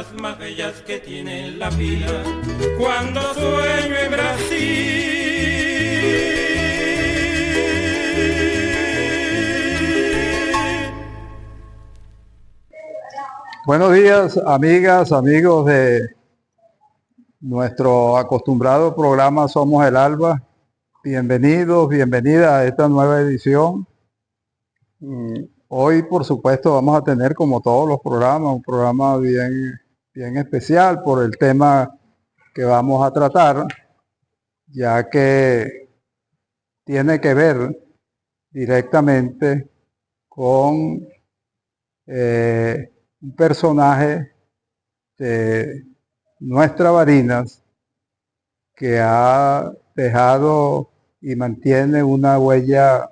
cosas más bellas que tiene la vida cuando sueño en Brasil. Buenos días, amigas, amigos de nuestro acostumbrado programa Somos el Alba. Bienvenidos, bienvenidas a esta nueva edición. Hoy, por supuesto, vamos a tener, como todos los programas, un programa bien especial por el tema que vamos a tratar, ya que tiene que ver directamente con un personaje de nuestra Barinas que ha dejado y mantiene una huella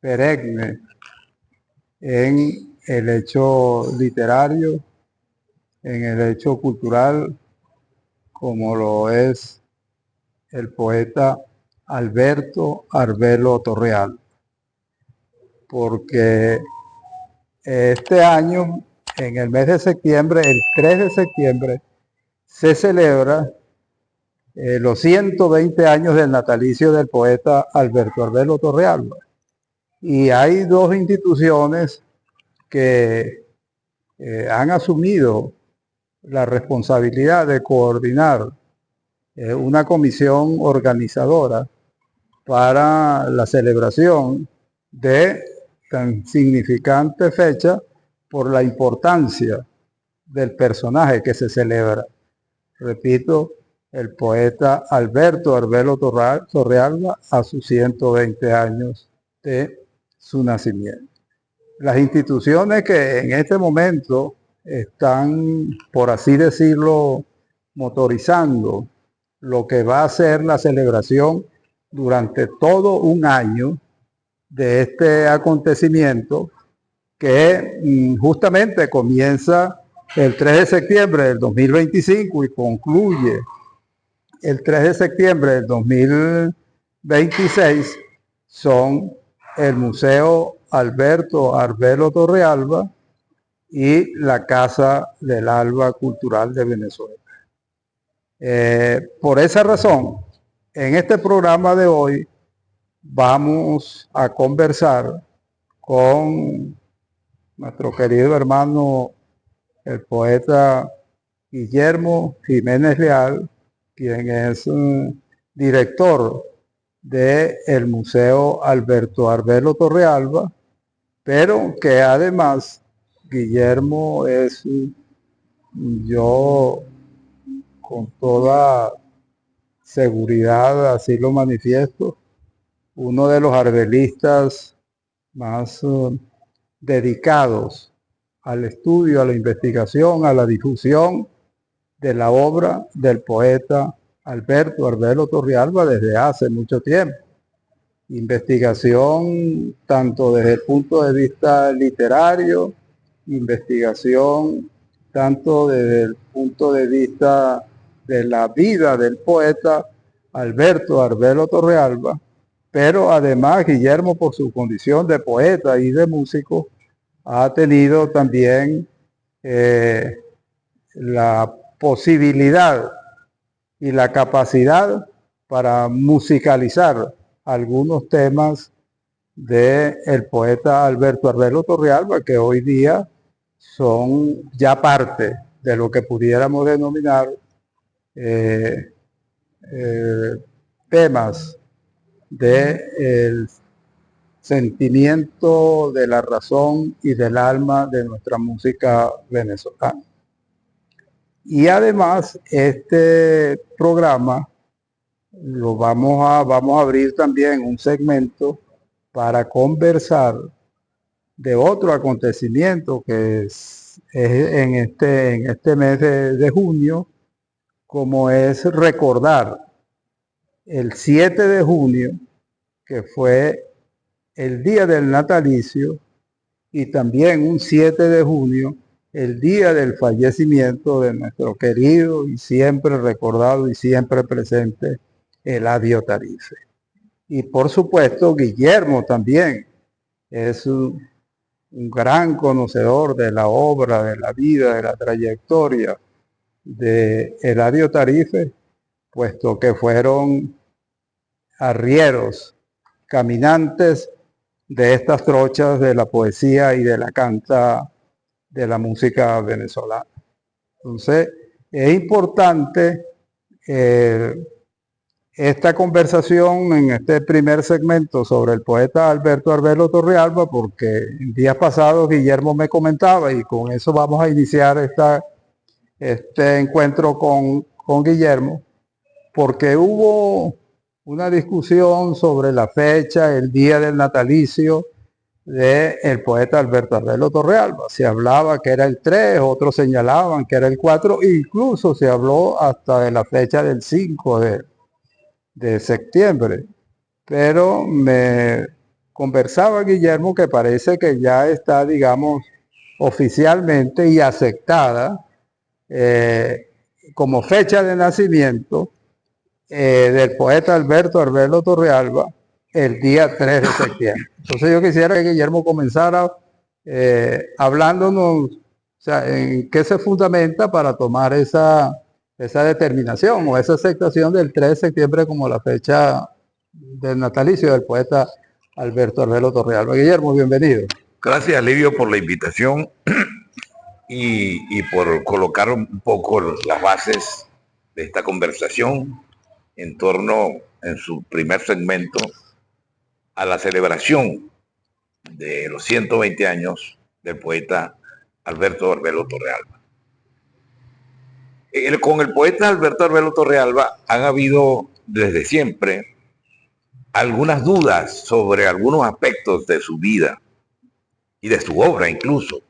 perenne en el hecho literario, en el hecho cultural, como lo es el poeta Alberto Arbelo Torreal. Porque este año, en el mes de septiembre, el 3 de septiembre, se celebra los 120 años del natalicio del poeta Alberto Arbelo Torreal. Y hay dos instituciones que han asumido la responsabilidad de coordinar una comisión organizadora para la celebración de tan significante fecha por la importancia del personaje que se celebra. Repito, el poeta Alberto Arbelo Torrealba a sus 120 años de su nacimiento. Las instituciones que en este momento están, por así decirlo, motorizando lo que va a ser la celebración durante todo un año de este acontecimiento que justamente comienza el 3 de septiembre del 2025 y concluye el 3 de septiembre del 2026, son el Museo Alberto Arbelo Torrealba y la Casa del Alba Cultural de Venezuela. Por esa razón, en este programa de hoy vamos a conversar con nuestro querido hermano, el poeta Guillermo Jiménez Leal, quien es director del Museo Alberto Arbelo Torrealba, pero que además Guillermo es, yo con toda seguridad así lo manifiesto, uno de los arbelistas más dedicados al estudio, a la investigación, a la difusión de la obra del poeta Alberto Arbelo Torrealba desde hace mucho tiempo. Investigación tanto desde el punto de vista literario, investigación tanto desde el punto de vista de la vida del poeta Alberto Arbelo Torrealba, pero además Guillermo, por su condición de poeta y de músico, ha tenido también la posibilidad y la capacidad para musicalizar algunos temas del poeta Alberto Arbelo Torrealba, que hoy día son ya parte de lo que pudiéramos denominar temas del sentimiento, de la razón y del alma de nuestra música venezolana. Y además este programa lo vamos a abrir también un segmento para conversar de otro acontecimiento que es en este mes de junio, como es recordar el 7 de junio, que fue el día del natalicio, y también un 7 de junio, el día del fallecimiento de nuestro querido y siempre recordado y siempre presente Eladio Tarife. Y por supuesto, Guillermo también es un gran conocedor de la obra, de la vida, de la trayectoria de Eladio Tarife, puesto que fueron arrieros, caminantes de estas trochas de la poesía y de la canta de la música venezolana. Entonces, es importante esta conversación en este primer segmento sobre el poeta Alberto Arbelo Torrealba, porque en días pasados Guillermo me comentaba, y con eso vamos a iniciar este encuentro con Guillermo, porque hubo una discusión sobre la fecha, el día del natalicio del poeta Alberto Arbelo Torrealba. Se hablaba que era el 3, otros señalaban que era el 4, incluso se habló hasta de la fecha del 5 de septiembre. Pero me conversaba Guillermo que parece que ya está, digamos, oficialmente y aceptada como fecha de nacimiento del poeta Alberto Arbelo Torrealba, el día 3 de septiembre. Entonces yo quisiera que Guillermo comenzara hablándonos, o sea, en qué se fundamenta para tomar esa determinación o esa aceptación del 3 de septiembre como la fecha del natalicio del poeta Alberto Arbelo Torrealba. Guillermo, bienvenido. Gracias, Livio, por la invitación y por colocar un poco las bases de esta conversación en torno, en su primer segmento, a la celebración de los 120 años del poeta Alberto Arbelo Torrealba. Con el poeta Alberto Arbelo Torrealba han habido desde siempre algunas dudas sobre algunos aspectos de su vida y de su obra incluso,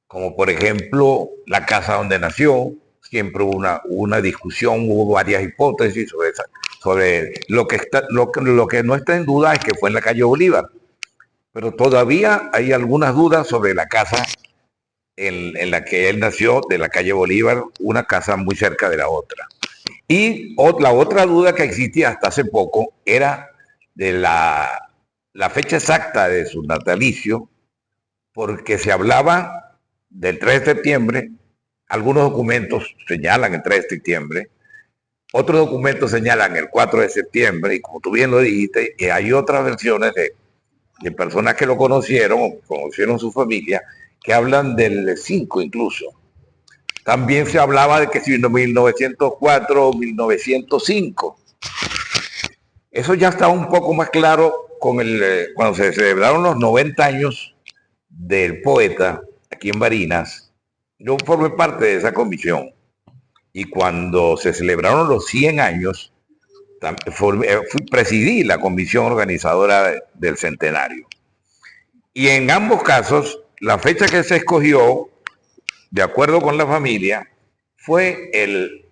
como por ejemplo la casa donde nació. Siempre hubo una discusión, hubo varias hipótesis sobre lo que no está en duda es que fue en la calle Bolívar, pero todavía hay algunas dudas sobre la casa en la que él nació, de la calle Bolívar, una casa muy cerca de la otra. Y la otra duda que existía hasta hace poco era de la fecha exacta de su natalicio, porque se hablaba del 3 de septiembre, algunos documentos señalan el 3 de septiembre, otros documentos señalan el 4 de septiembre, y como tú bien lo dijiste, hay otras versiones de personas que lo conocieron, o conocieron su familia, que hablan del 5 incluso. También se hablaba de que si en 1904 o 1905. Eso ya está un poco más claro cuando se celebraron los 90 años del poeta aquí en Barinas. Yo formé parte de esa comisión, y cuando se celebraron los 100 años, presidí la comisión organizadora del centenario. Y en ambos casos, la fecha que se escogió, de acuerdo con la familia, fue el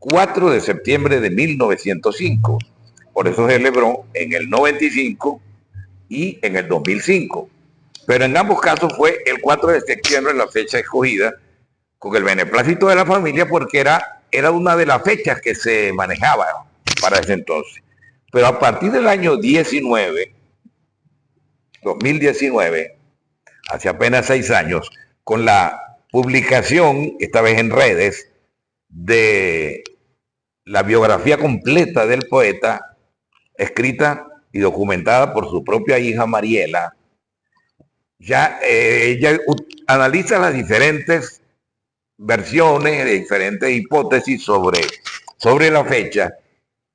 4 de septiembre de 1905. Por eso se celebró en el 95 y en el 2005. Pero en ambos casos fue el 4 de septiembre la fecha escogida, con el beneplácito de la familia, porque era una de las fechas que se manejaba para ese entonces. Pero a partir del año 2019, hace apenas 6 años, con la publicación, esta vez en redes, de la biografía completa del poeta, escrita y documentada por su propia hija Mariela, ya ella analiza las diferentes versiones, de diferentes hipótesis sobre la fecha,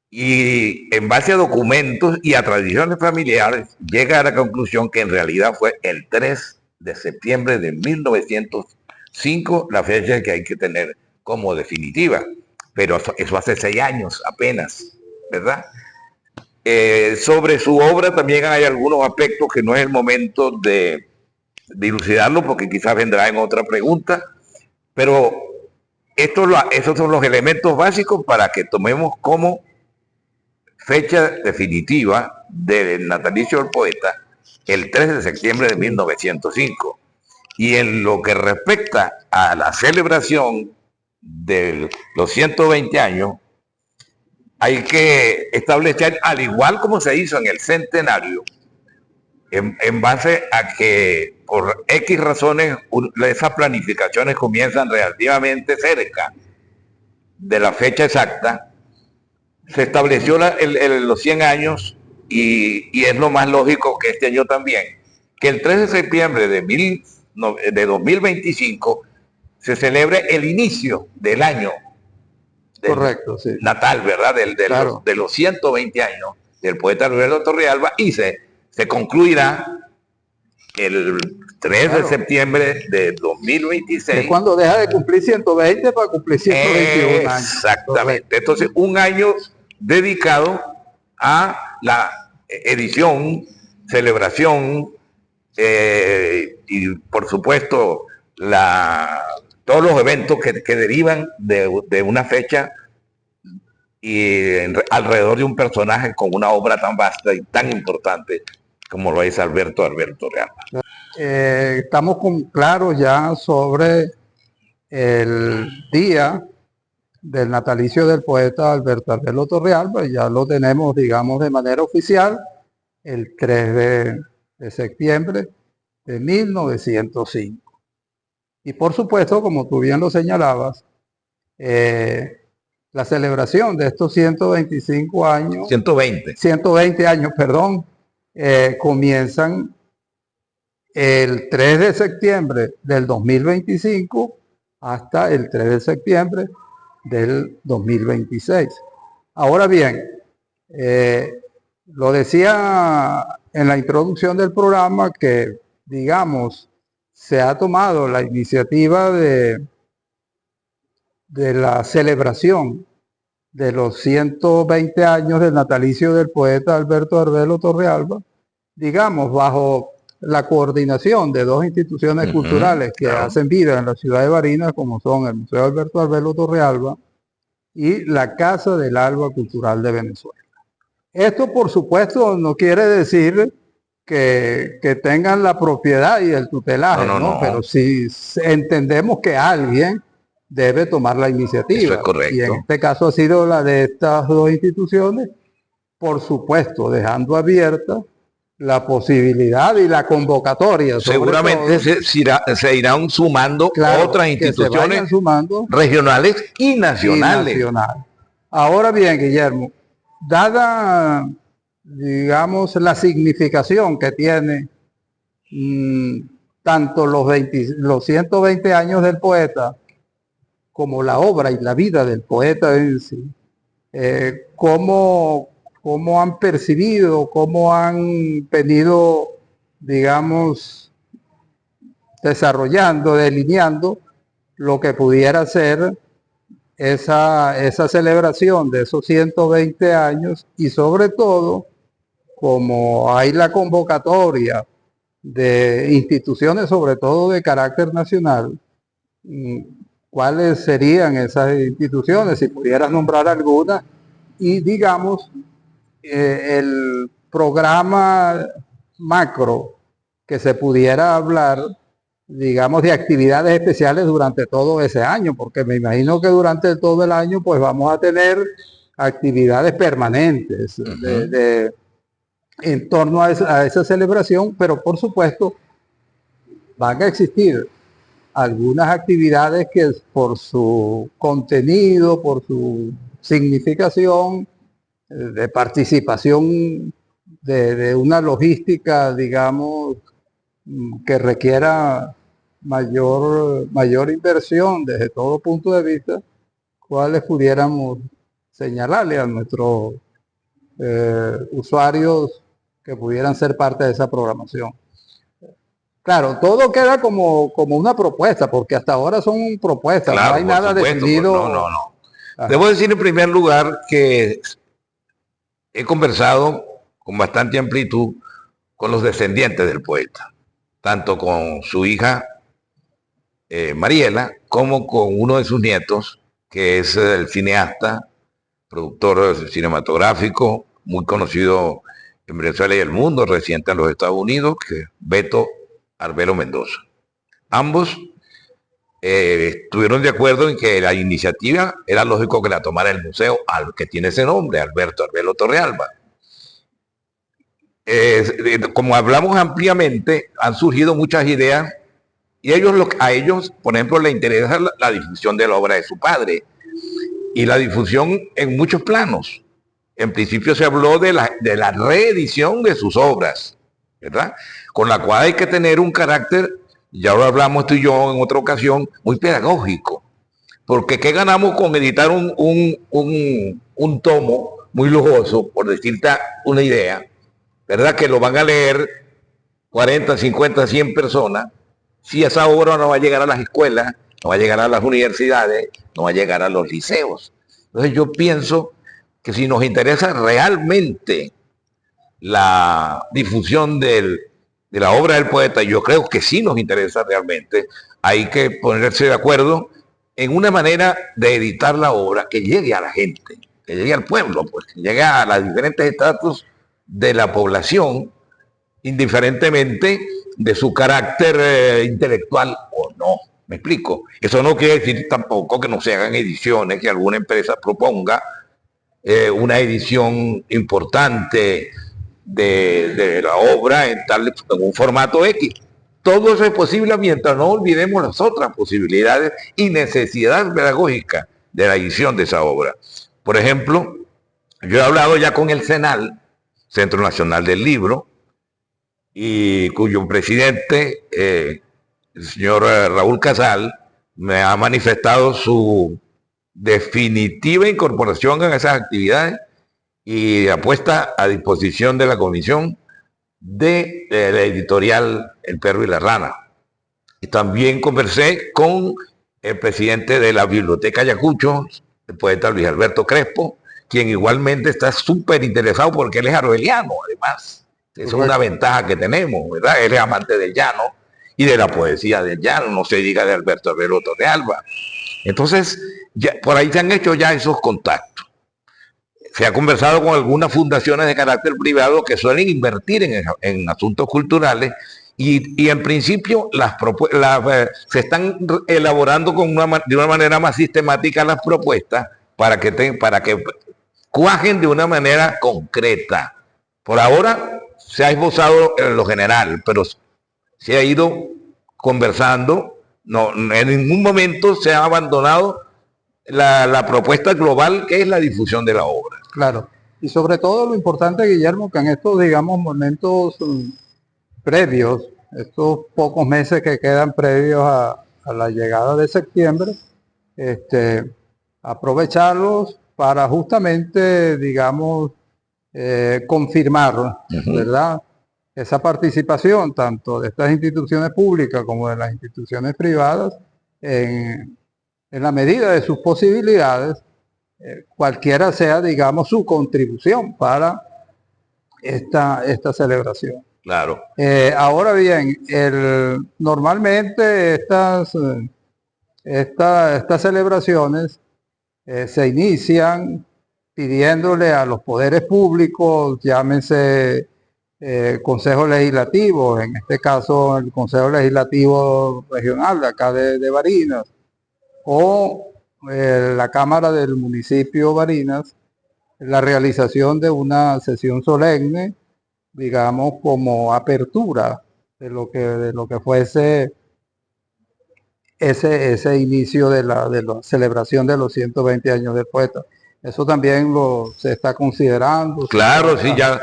y en base a documentos y a tradiciones familiares llega a la conclusión que en realidad fue el 3 de septiembre de 1905 la fecha que hay que tener como definitiva. Pero eso hace 6 años apenas, ¿verdad? Sobre su obra también hay algunos aspectos que no es el momento de dilucidarlo, porque quizás vendrá en otra pregunta, pero esos son los elementos básicos para que tomemos como fecha definitiva del natalicio del poeta el 3 de septiembre de 1905. Y en lo que respecta a la celebración de los 120 años, hay que establecer, al igual como se hizo en el centenario, en base a que por X razones esas planificaciones comienzan relativamente cerca de la fecha exacta, se estableció los 100 años y es lo más lógico que este año también, que el 3 de septiembre de 2025 se celebre el inicio del año Correcto, sí. natal, ¿verdad? Claro. De los 120 años del poeta Alberto Torrealba y se concluirá el 3 de septiembre de 2026. Es cuando deja de cumplir 120 para cumplir 121 años. Exactamente. Correcto. Entonces, un año dedicado a la edición, celebración y, por supuesto, todos los eventos que derivan de una fecha y alrededor de un personaje con una obra tan vasta y tan importante como lo es Alberto Torrealba. Estamos claros ya sobre el día del natalicio del poeta Alberto Arbelo Torrealba, y ya lo tenemos, digamos, de manera oficial, el 3 de septiembre de 1905. Y por supuesto, como tú bien lo señalabas, la celebración de estos 125 años, 120 años, perdón, comienzan el 3 de septiembre del 2025 hasta el 3 de septiembre del 2026. Ahora bien, lo decía en la introducción del programa que, digamos, se ha tomado la iniciativa de la celebración de los 120 años del natalicio del poeta Alberto Arbelo Torrealba, digamos, bajo la coordinación de dos instituciones culturales que hacen vida en la ciudad de Barinas, como son el Museo Alberto Arbelo Torrealba y la Casa del Alba Cultural de Venezuela. Esto, por supuesto, no quiere decir que tengan la propiedad y el tutelaje, ¿no? Pero sí entendemos que alguien debe tomar la iniciativa. Eso es correcto. Y en este caso ha sido la de estas dos instituciones, por supuesto, dejando abierta la posibilidad y la convocatoria. Seguramente se irán sumando otras instituciones regionales y nacionales. Ahora bien, Guillermo, dada, digamos, la significación que tiene tanto los 120 años del poeta como la obra y la vida del poeta en sí, cómo han percibido, cómo han venido, digamos, desarrollando, delineando lo que pudiera ser esa celebración de esos 120 años, y sobre todo, como hay la convocatoria de instituciones, sobre todo de carácter nacional, ¿cuáles serían esas instituciones? Si pudieras nombrar algunas, y digamos, el programa macro que se pudiera hablar, digamos, de actividades especiales durante todo ese año, porque me imagino que durante todo el año pues vamos a tener actividades permanentes en torno a esa celebración, pero por supuesto van a existir algunas actividades que por su contenido, por su significación, de participación de una logística, digamos, que requiera mayor inversión desde todo punto de vista, cuáles pudiéramos señalarle a nuestros usuarios que pudieran ser parte de esa programación. Claro, todo queda como una propuesta, porque hasta ahora son propuestas, claro, no hay nada definido. No. Debo decir en primer lugar que he conversado con bastante amplitud con los descendientes del poeta, tanto con su hija Mariela, como con uno de sus nietos, que es el cineasta, productor cinematográfico, muy conocido en Venezuela y el mundo, residente en los Estados Unidos, que es Beto Arbelo Mendoza. Ambos estuvieron de acuerdo en que la iniciativa era lógico que la tomara el museo, que tiene ese nombre, Alberto Arbelo Torrealba. como hablamos ampliamente, han surgido muchas ideas y a ellos, por ejemplo, les interesa la difusión de la obra de su padre y la difusión en muchos planos. En principio se habló de la reedición de sus obras, ¿verdad? Con la cual hay que tener un carácter, ya lo hablamos tú y yo en otra ocasión, muy pedagógico. Porque ¿qué ganamos con editar un tomo muy lujoso, por decirte una idea, ¿verdad? Que lo van a leer 40, 50, 100 personas, si esa obra no va a llegar a las escuelas, no va a llegar a las universidades, no va a llegar a los liceos. Entonces yo pienso que si nos interesa realmente la difusión de la obra del poeta, yo creo que sí nos interesa realmente, hay que ponerse de acuerdo en una manera de editar la obra que llegue a la gente, que llegue al pueblo, pues, que llegue a los diferentes estratos de la población, indiferentemente de su carácter intelectual o no. ¿Me explico? Eso no quiere decir tampoco que no se hagan ediciones, que alguna empresa proponga una edición importante de la obra en un formato X. Todo eso es posible mientras no olvidemos las otras posibilidades y necesidades pedagógicas de la edición de esa obra. Por ejemplo, yo he hablado ya con el CENAL, Centro Nacional del Libro, y cuyo presidente, el señor Raúl Casal, me ha manifestado su definitiva incorporación en esas actividades y apuesta a disposición de la comisión de la editorial El Perro y la Rana. Y también conversé con el presidente de la Biblioteca Ayacucho, el poeta Luis Alberto Crespo, quien igualmente está súper interesado porque él es arveliano, además. Esa es una ventaja que tenemos, ¿verdad? Él es amante del llano y de la poesía del llano, no se diga de Alberto Arbelo Torrealba. Entonces, por ahí se han hecho ya esos contactos. Se ha conversado con algunas fundaciones de carácter privado que suelen invertir en asuntos culturales y en principio se están elaborando de una manera más sistemática las propuestas para que cuajen de una manera concreta. Por ahora se ha esbozado en lo general, pero se ha ido conversando. No, en ningún momento se ha abandonado la propuesta global que es la difusión de la obra. Claro. Y sobre todo lo importante, Guillermo, que en estos, digamos, momentos previos, estos pocos meses que quedan previos a la llegada de septiembre, aprovecharlos para justamente, digamos, confirmar, ¿verdad?, esa participación tanto de estas instituciones públicas como de las instituciones privadas en la medida de sus posibilidades, cualquiera sea, digamos, su contribución para esta celebración. Claro. Ahora bien, normalmente estas celebraciones se inician pidiéndole a los poderes públicos, llámense consejos legislativos, en este caso el Consejo Legislativo Regional de acá de Barinas, o la Cámara del Municipio Barinas, la realización de una sesión solemne, digamos, como apertura de lo que fuese ese inicio de la celebración de los 120 años del poeta. Eso también se está considerando. Claro, sí, ya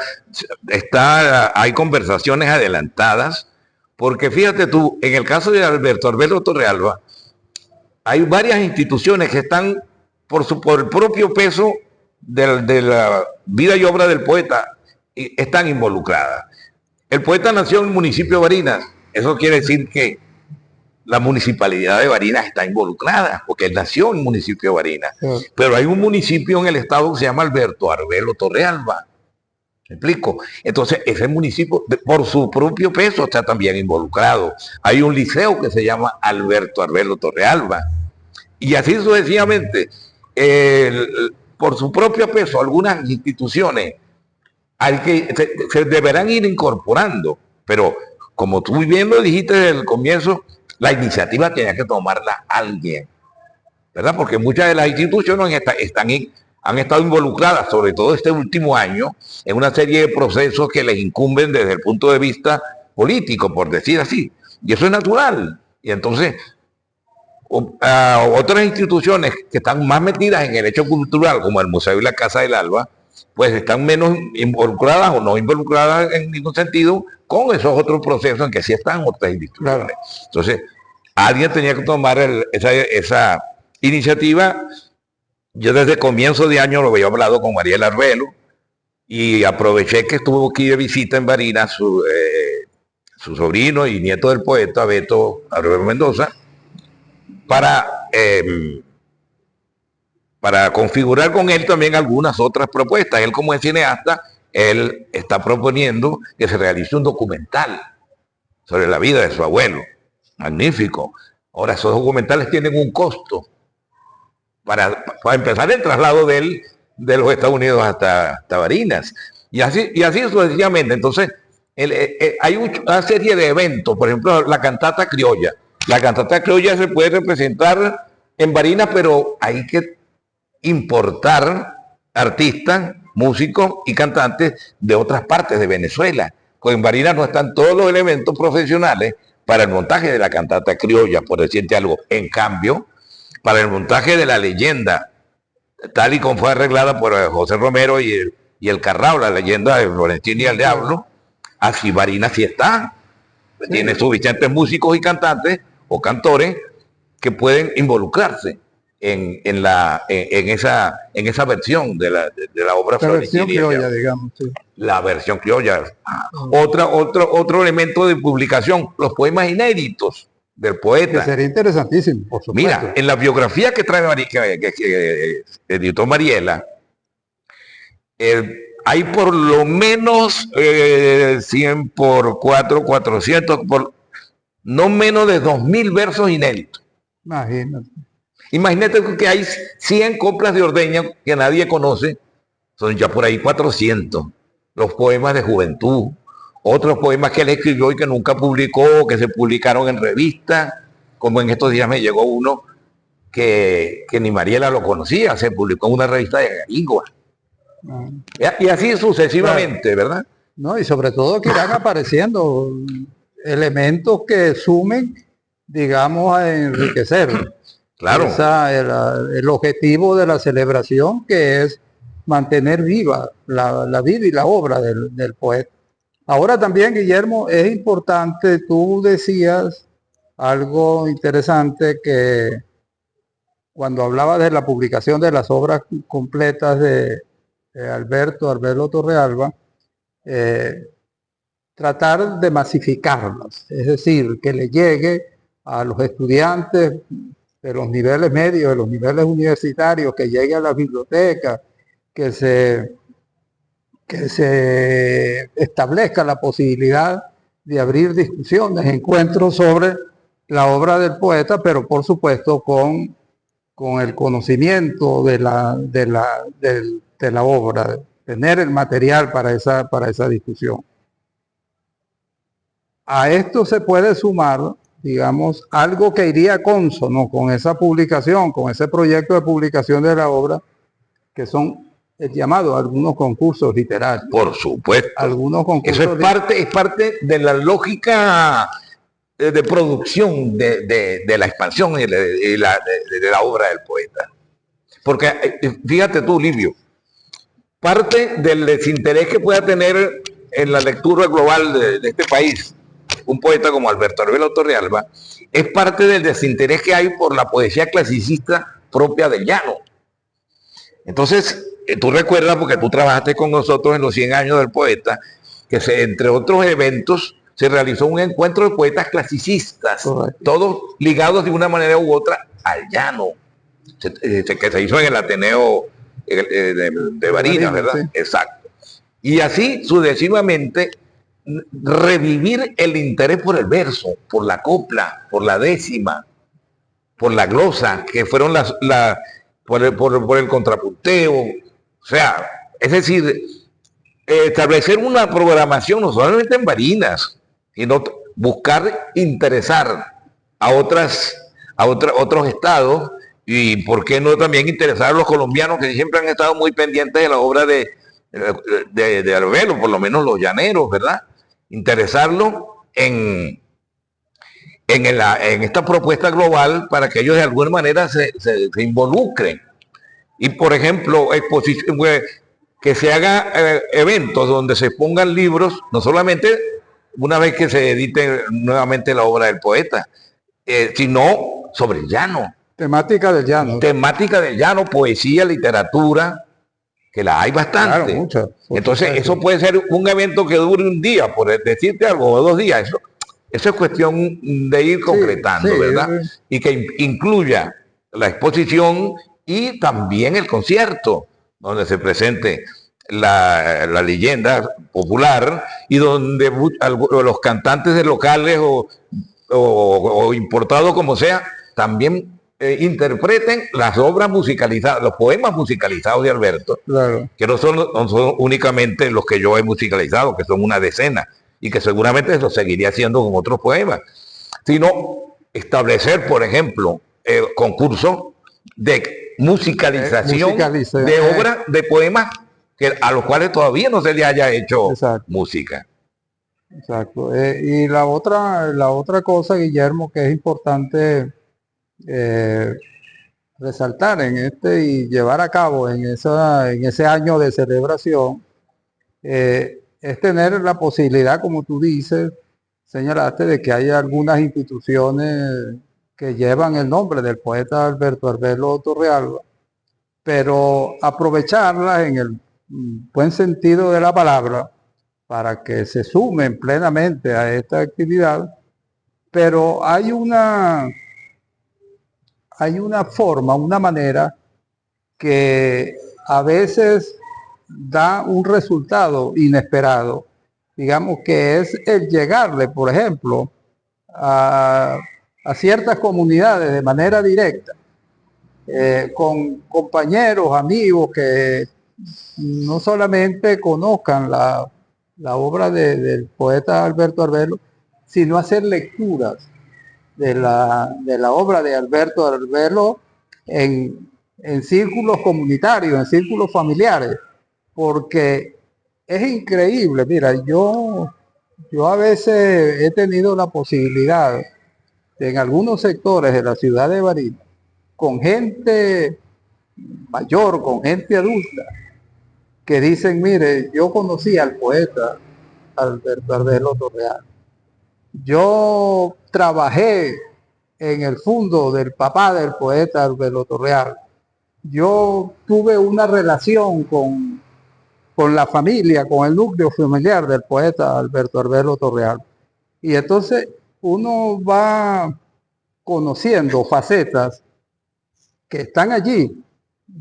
hay conversaciones adelantadas, porque fíjate tú, en el caso de Alberto Arbelo Torrealba, hay varias instituciones que están por el propio peso de la vida y obra del poeta, y están involucradas. El poeta nació en el municipio de Barinas, eso quiere decir que la municipalidad de Barinas está involucrada, porque él nació en el municipio de Barinas. Sí. Pero hay un municipio en el estado que se llama Alberto Arbelo Torrealba. ¿Me explico? Entonces, ese municipio, por su propio peso, está también involucrado. Hay un liceo que se llama Alberto Arbelo Torrealba. Y así sucesivamente, por su propio peso, algunas instituciones se deberán ir incorporando. Pero, como tú bien lo dijiste desde el comienzo, la iniciativa tenía que tomarla alguien, ¿verdad? Porque muchas de las instituciones están han estado involucradas, sobre todo este último año, en una serie de procesos que les incumben desde el punto de vista político, por decir así. Y eso es natural. Y entonces, otras instituciones que están más metidas en el hecho cultural, como el Museo y la Casa del Alba, pues están menos involucradas o no involucradas en ningún sentido con esos otros procesos en que sí están otras instituciones. Entonces, alguien tenía que tomar esa iniciativa. Yo desde comienzo de año lo había hablado con Mariela Arbelo y aproveché que estuvo aquí de visita en Barinas su sobrino y nieto del poeta Beto Arbelo Mendoza para configurar con él también algunas otras propuestas. Él, como es cineasta, él está proponiendo que se realice un documental sobre la vida de su abuelo. Magnífico. Ahora, esos documentales tienen un costo. Para empezar el traslado de él de los Estados Unidos hasta Barinas. Y así sucesivamente. Entonces, hay una serie de eventos. Por ejemplo, la cantata criolla. La cantata criolla se puede representar en Barinas, pero hay que importar artistas, músicos y cantantes de otras partes de Venezuela. Pues en Barinas no están todos los elementos profesionales para el montaje de la cantata criolla, por decirte algo. En cambio, para el montaje de la leyenda, tal y como fue arreglada por José Romero y el Carrao, la leyenda de Florentino y el Diablo, así Barinas sí está. Sí. Tiene suficientes músicos y cantantes o cantores que pueden involucrarse en esa versión de la obra Florentina. La versión criolla, digamos. Sí. La versión criolla. Otro elemento de publicación, los poemas inéditos del poeta. Que sería interesantísimo, por supuesto. Mira, en la biografía que trae que editó Mariela, hay por lo menos 100 por 4, 400, no menos de 2000 versos inéditos. Imagínate que hay 100 coplas de ordeña que nadie conoce, son ya por ahí 400. Los poemas de juventud, otros poemas que él escribió y que nunca publicó, que se publicaron en revistas, como en estos días me llegó uno que ni Mariela lo conocía, se publicó en una revista de Garigua. Y así sucesivamente, claro. ¿Verdad? No, y sobre todo que irán apareciendo elementos que sumen, digamos, a enriquecer. Claro. El objetivo de la celebración, que es mantener viva la vida y la obra del poeta. Ahora también, Guillermo, es importante, tú decías algo interesante, que cuando hablabas de la publicación de las obras completas de Alberto Arbelo Torrealba, tratar de masificarlas, es decir, que le llegue a los estudiantes de los niveles medios, de los niveles universitarios, que llegue a la biblioteca, que se establezca la posibilidad de abrir discusiones, encuentros sobre la obra del poeta, pero por supuesto con el conocimiento de la obra, tener el material para esa discusión. A esto se puede sumar, digamos, algo que iría consono con esa publicación, con ese proyecto de publicación de la obra, que son llamados algunos concursos literarios. Por supuesto. Algunos concursos. Eso es parte de la lógica de producción de la expansión de la obra del poeta. Porque fíjate tú, Livio, parte del desinterés que pueda tener en la lectura global de este país un poeta como Alberto Arbelo Torrealba es parte del desinterés que hay por la poesía clasicista propia del llano. Entonces, tú recuerdas, porque tú trabajaste con nosotros en los 100 años del poeta, que entre otros eventos se realizó un encuentro de poetas clasicistas, todos ligados de una manera u otra al llano, que se hizo en el Ateneo de Barinas, ¿verdad? Sí. Exacto. Y así sucesivamente revivir el interés por el verso, por la copla, por la décima, por la glosa, que fueron por el contrapunteo. O sea, es decir, establecer una programación no solamente en Barinas, sino buscar interesar a otros estados Y por qué no también interesar a los colombianos que siempre han estado muy pendientes de la obra de Arbelo, por lo menos los llaneros, ¿verdad? Interesarlo en esta propuesta global para que ellos de alguna manera se involucren. Y por ejemplo, que se haga eventos donde se pongan libros, no solamente una vez que se edite nuevamente la obra del poeta, sino sobre el llano. Temática del llano. Temática del llano, poesía, literatura, que la hay bastante. Claro, mucho. Entonces, eso puede ser un evento que dure un día, por decirte algo, o 2 días. Eso es cuestión de ir concretando, sí, ¿verdad? Y que incluya la exposición y también el concierto, donde se presente la leyenda popular y donde los cantantes de locales o importados como sea, también interpreten las obras musicalizadas, los poemas musicalizados de Alberto, claro, que no son únicamente los que yo he musicalizado, que son una decena, y que seguramente lo seguiría haciendo con otros poemas, sino establecer, por ejemplo, concursos de musicalización de obras, de poemas a los cuales todavía no se le haya hecho música. Exacto. Y la otra cosa, Guillermo, que es importante resaltar y llevar a cabo en ese año de celebración, es tener la posibilidad, como tú dices, señalaste, de que hay algunas instituciones que llevan el nombre del poeta Alberto Arbelo Torrealba, pero aprovecharlas en el buen sentido de la palabra para que se sumen plenamente a esta actividad. Pero hay una forma, una manera que a veces da un resultado inesperado, digamos, que es el llegarle, por ejemplo, a ciertas comunidades de manera directa, con compañeros, amigos que no solamente conozcan la obra del poeta Alberto Arbelo, sino hacer lecturas de la obra de Alberto Arbelo en círculos comunitarios, en círculos familiares, porque es increíble. Mira, yo a veces he tenido la posibilidad de, en algunos sectores de la ciudad de Barinas, con gente mayor, con gente adulta, que dicen, mire, yo conocí al poeta Alberto Arbelo Torrealba. Yo trabajé en el fondo del papá del poeta Arbelo Torrealba. Yo tuve una relación con la familia, con el núcleo familiar del poeta Alberto Arbelo Torrealba. Y entonces uno va conociendo facetas que están allí,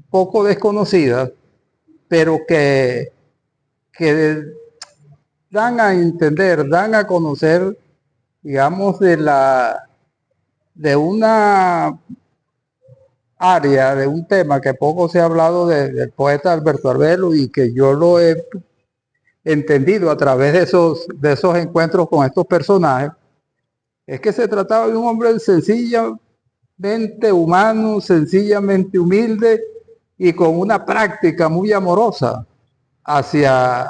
poco desconocidas, pero que dan a entender, dan a conocer, digamos, de una área, de un tema que poco se ha hablado del poeta Alberto Arbelo, y que yo lo he entendido a través de esos encuentros con estos personajes, es que se trataba de un hombre sencillamente humano, sencillamente humilde y con una práctica muy amorosa hacia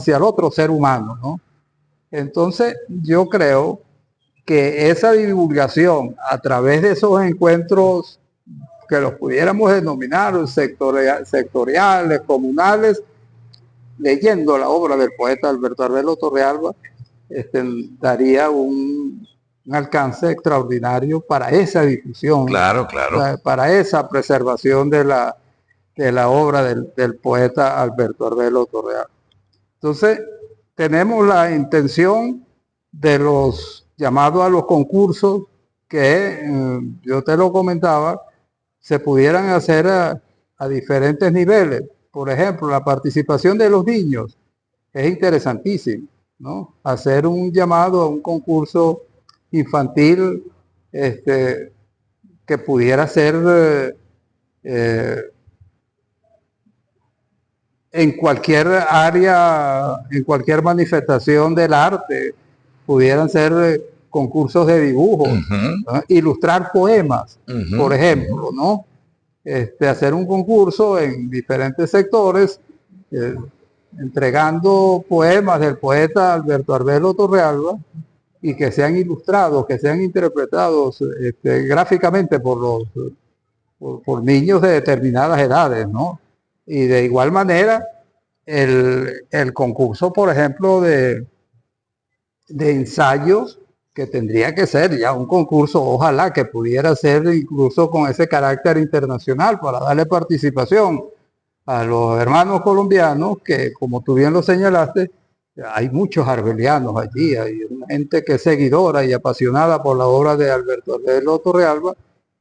el otro ser humano, ¿no? Entonces yo creo que esa divulgación a través de esos encuentros, que los pudiéramos denominar sectoriales, comunales, leyendo la obra del poeta Alberto Arbelo Torrealba, daría un alcance extraordinario para esa difusión, claro, para esa preservación de la obra del poeta Alberto Arbelo Torrealba. Entonces, tenemos la intención de los llamados a los concursos que, yo te lo comentaba, se pudieran hacer a diferentes niveles. Por ejemplo, la participación de los niños es interesantísimo, ¿no? Hacer un llamado a un concurso infantil que pudiera ser en cualquier área, en cualquier manifestación del arte, pudieran ser concursos de dibujo, ¿no? Ilustrar poemas, por ejemplo, ¿no? Hacer un concurso en diferentes sectores, entregando poemas del poeta Alberto Arbelo Torrealba y que sean ilustrados, que sean interpretados gráficamente por niños de determinadas edades, ¿no? Y de igual manera, el concurso, por ejemplo, de ensayos, que tendría que ser ya un concurso, ojalá que pudiera ser incluso con ese carácter internacional para darle participación a los hermanos colombianos, que como tú bien lo señalaste, hay muchos arbelianos allí, hay gente que es seguidora y apasionada por la obra de Alberto Arbelo Torrealba,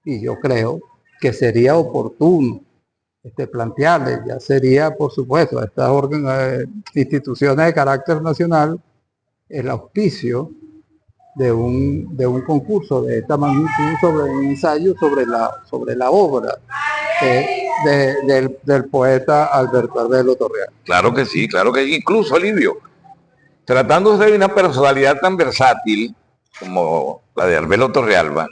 y yo creo que sería oportuno plantearle, ya sería por supuesto a estas instituciones de carácter nacional, el auspicio de un concurso de esta magnitud, sobre un ensayo sobre la obra del poeta Alberto Arbelo Torrealba. Claro que sí, incluso Livio, tratándose de una personalidad tan versátil como la de Arbelo Torrealba,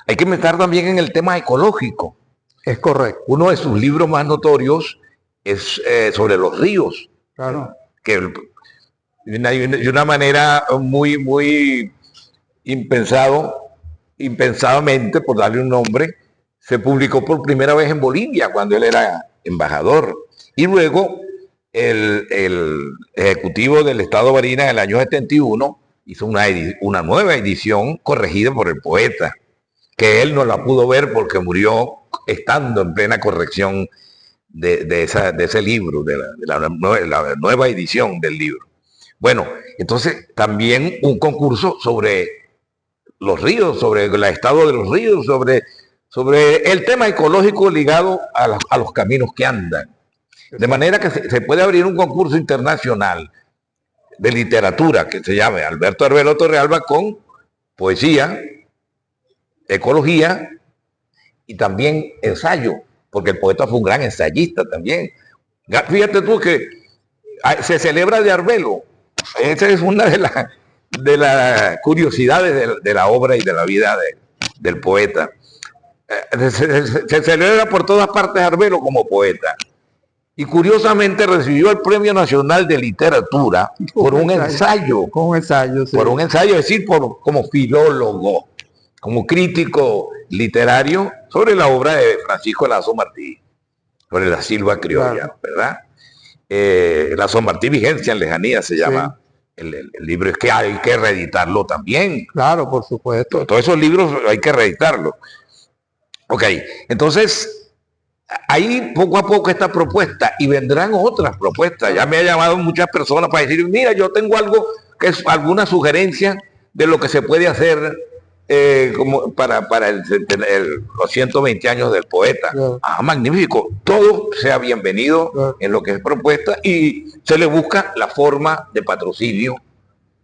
hay que meter también en el tema ecológico. Es correcto. Uno de sus libros más notorios es sobre los ríos. Claro. Que de una manera muy impensadamente, por darle un nombre, se publicó por primera vez en Bolivia cuando él era embajador. Y luego el ejecutivo del Estado Barinas en el año 71 hizo una nueva edición corregida por el poeta, que él no la pudo ver porque murió estando en plena corrección de ese libro, de la nueva edición del libro. Bueno, entonces también un concurso sobre los ríos, sobre el estado de los ríos, sobre el tema ecológico ligado a los caminos que andan. De manera que se puede abrir un concurso internacional de literatura que se llame Alberto Arbelo Torrealba, con poesía, ecología y también ensayo, porque el poeta fue un gran ensayista también. Fíjate tú que se celebra de Arbelo. Esa es una de las curiosidades de la obra y de la vida del poeta. Se celebra por todas partes Arbelo como poeta. Y curiosamente recibió el Premio Nacional de Literatura por un ensayo. Con un ensayo, sí. Por un ensayo, es decir, como filólogo, como crítico literario sobre la obra de Francisco Lazo Martí, sobre la Silva Criolla, claro. ¿Verdad? Lazo Martí, Vigencia en Lejanía se llama. Sí. El libro. Es que hay que reeditarlo también. Claro, por supuesto. Todos esos libros hay que reeditarlos. Ok, entonces ahí poco a poco esta propuesta, y vendrán otras propuestas. Ya me han llamado muchas personas para decir, mira, yo tengo algo que es alguna sugerencia de lo que se puede hacer como para los 120 años del poeta. Claro. Magnífico. Todo sea bienvenido, claro, en lo que es propuesta, y se le busca la forma de patrocinio,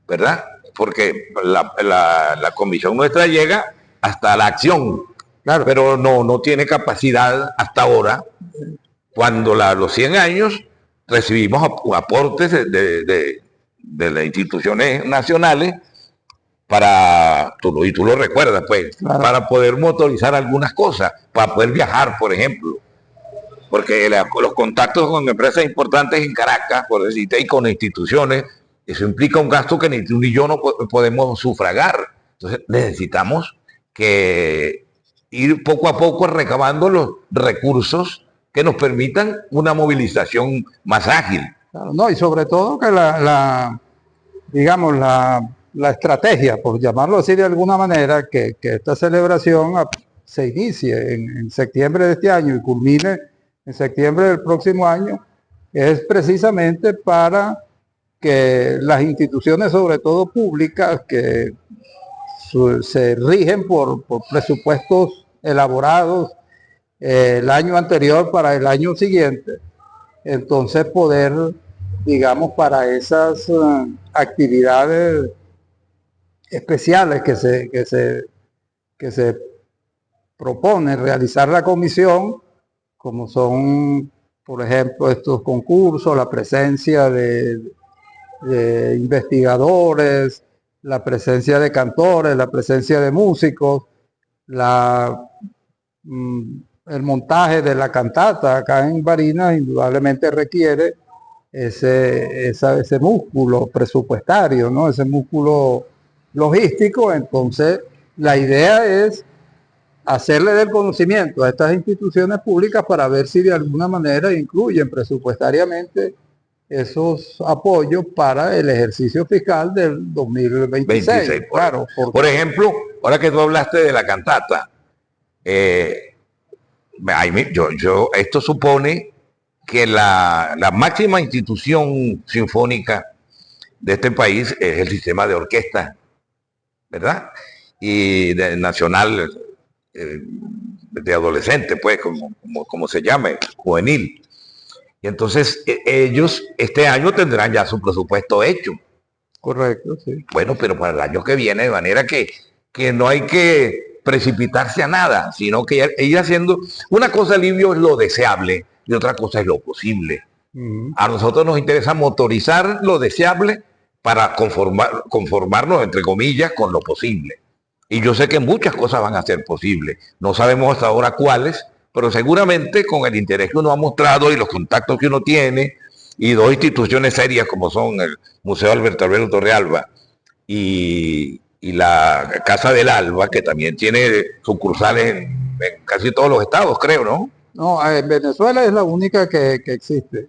¿verdad? Porque la comisión nuestra llega hasta la acción. Claro. Pero no tiene capacidad hasta ahora. Cuando los 100 años recibimos aportes de las instituciones nacionales y tú lo recuerdas, pues, claro, para poder motorizar algunas cosas, para poder viajar, por ejemplo. Porque los contactos con empresas importantes en Caracas, por decirte, y con instituciones, eso implica un gasto que ni tú ni yo no podemos sufragar. Entonces necesitamos que ir poco a poco recabando los recursos que nos permitan una movilización más ágil. Claro, no, y sobre todo que digamos, la estrategia, por llamarlo así de alguna manera, que esta celebración se inicie en septiembre de este año y culmine en septiembre del próximo año, es precisamente para que las instituciones, sobre todo públicas, que se rigen por presupuestos elaborados el año anterior para el año siguiente, entonces poder, digamos, para esas actividades especiales que se propone realizar la comisión, como son, por ejemplo, estos concursos, la presencia de investigadores, la presencia de cantores, la presencia de músicos, la, el montaje de la cantata acá en Barinas indudablemente requiere ese músculo presupuestario, ¿no? Ese músculo logístico. Entonces, la idea es hacerle del conocimiento a estas instituciones públicas para ver si de alguna manera incluyen presupuestariamente esos apoyos para el ejercicio fiscal del 2026. 26, claro, por ejemplo, ahora que tú hablaste de la cantata, esto supone que la máxima institución sinfónica de este país es el sistema de orquesta, ¿verdad? Y nacional de adolescente, pues, como se llame, juvenil. Y entonces ellos este año tendrán ya su presupuesto hecho. Correcto, sí. Bueno, pero para el año que viene, de manera que no hay que precipitarse a nada, sino que ir haciendo, una cosa, Livio, es lo deseable y otra cosa es lo posible. A nosotros nos interesa motorizar lo deseable para conformarnos, entre comillas, con lo posible. Y yo sé que muchas cosas van a ser posibles. No sabemos hasta ahora cuáles, pero seguramente con el interés que uno ha mostrado y los contactos que uno tiene, y dos instituciones serias como son el Museo Alberto Arbelo Torrealba y la Casa del Alba, que también tiene sucursales en casi todos los estados, creo, ¿no? No, en Venezuela es la única que existe.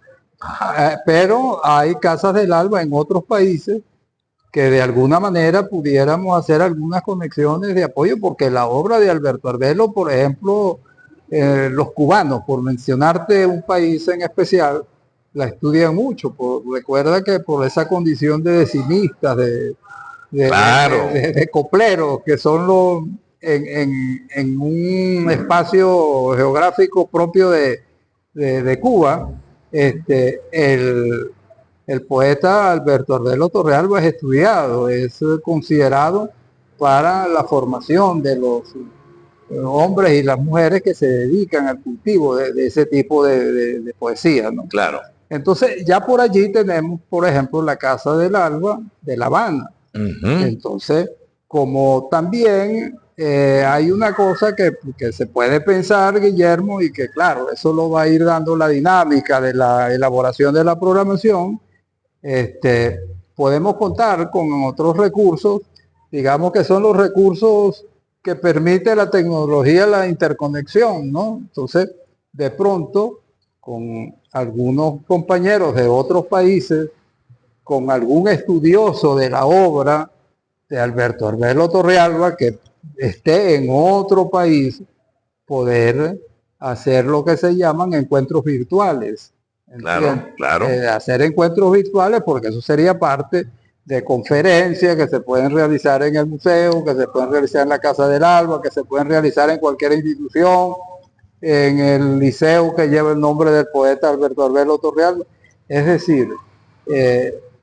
Pero hay Casas del Alba en otros países que de alguna manera pudiéramos hacer algunas conexiones de apoyo, porque la obra de Alberto Arbelo, por ejemplo, los cubanos, por mencionarte un país en especial, la estudian mucho. Recuerda que por esa condición de decimistas, claro, de copleros, que son los en un espacio geográfico propio de Cuba, el poeta Alberto Arbelo Torrealba es estudiado, es considerado para la formación de los hombres y las mujeres que se dedican al cultivo de ese tipo de poesía, ¿no? Claro. Entonces, ya por allí tenemos, por ejemplo, la Casa del Alba de La Habana. Entonces, como también hay una cosa que se puede pensar, Guillermo, y que claro, eso lo va a ir dando la dinámica de la elaboración de la programación. Podemos contar con otros recursos, digamos que son los recursos que permite la tecnología, la interconexión, ¿no? Entonces, de pronto, con algunos compañeros de otros países, con algún estudioso de la obra de Alberto Arbelo Torrealba que esté en otro país, poder hacer lo que se llaman encuentros virtuales. Claro, claro. Hacer encuentros virtuales, porque eso sería parte de conferencias que se pueden realizar en el museo, que se pueden realizar en la Casa del Alba, que se pueden realizar en cualquier institución, en el liceo que lleva el nombre del poeta Alberto Arbelo Torrealba. Es decir,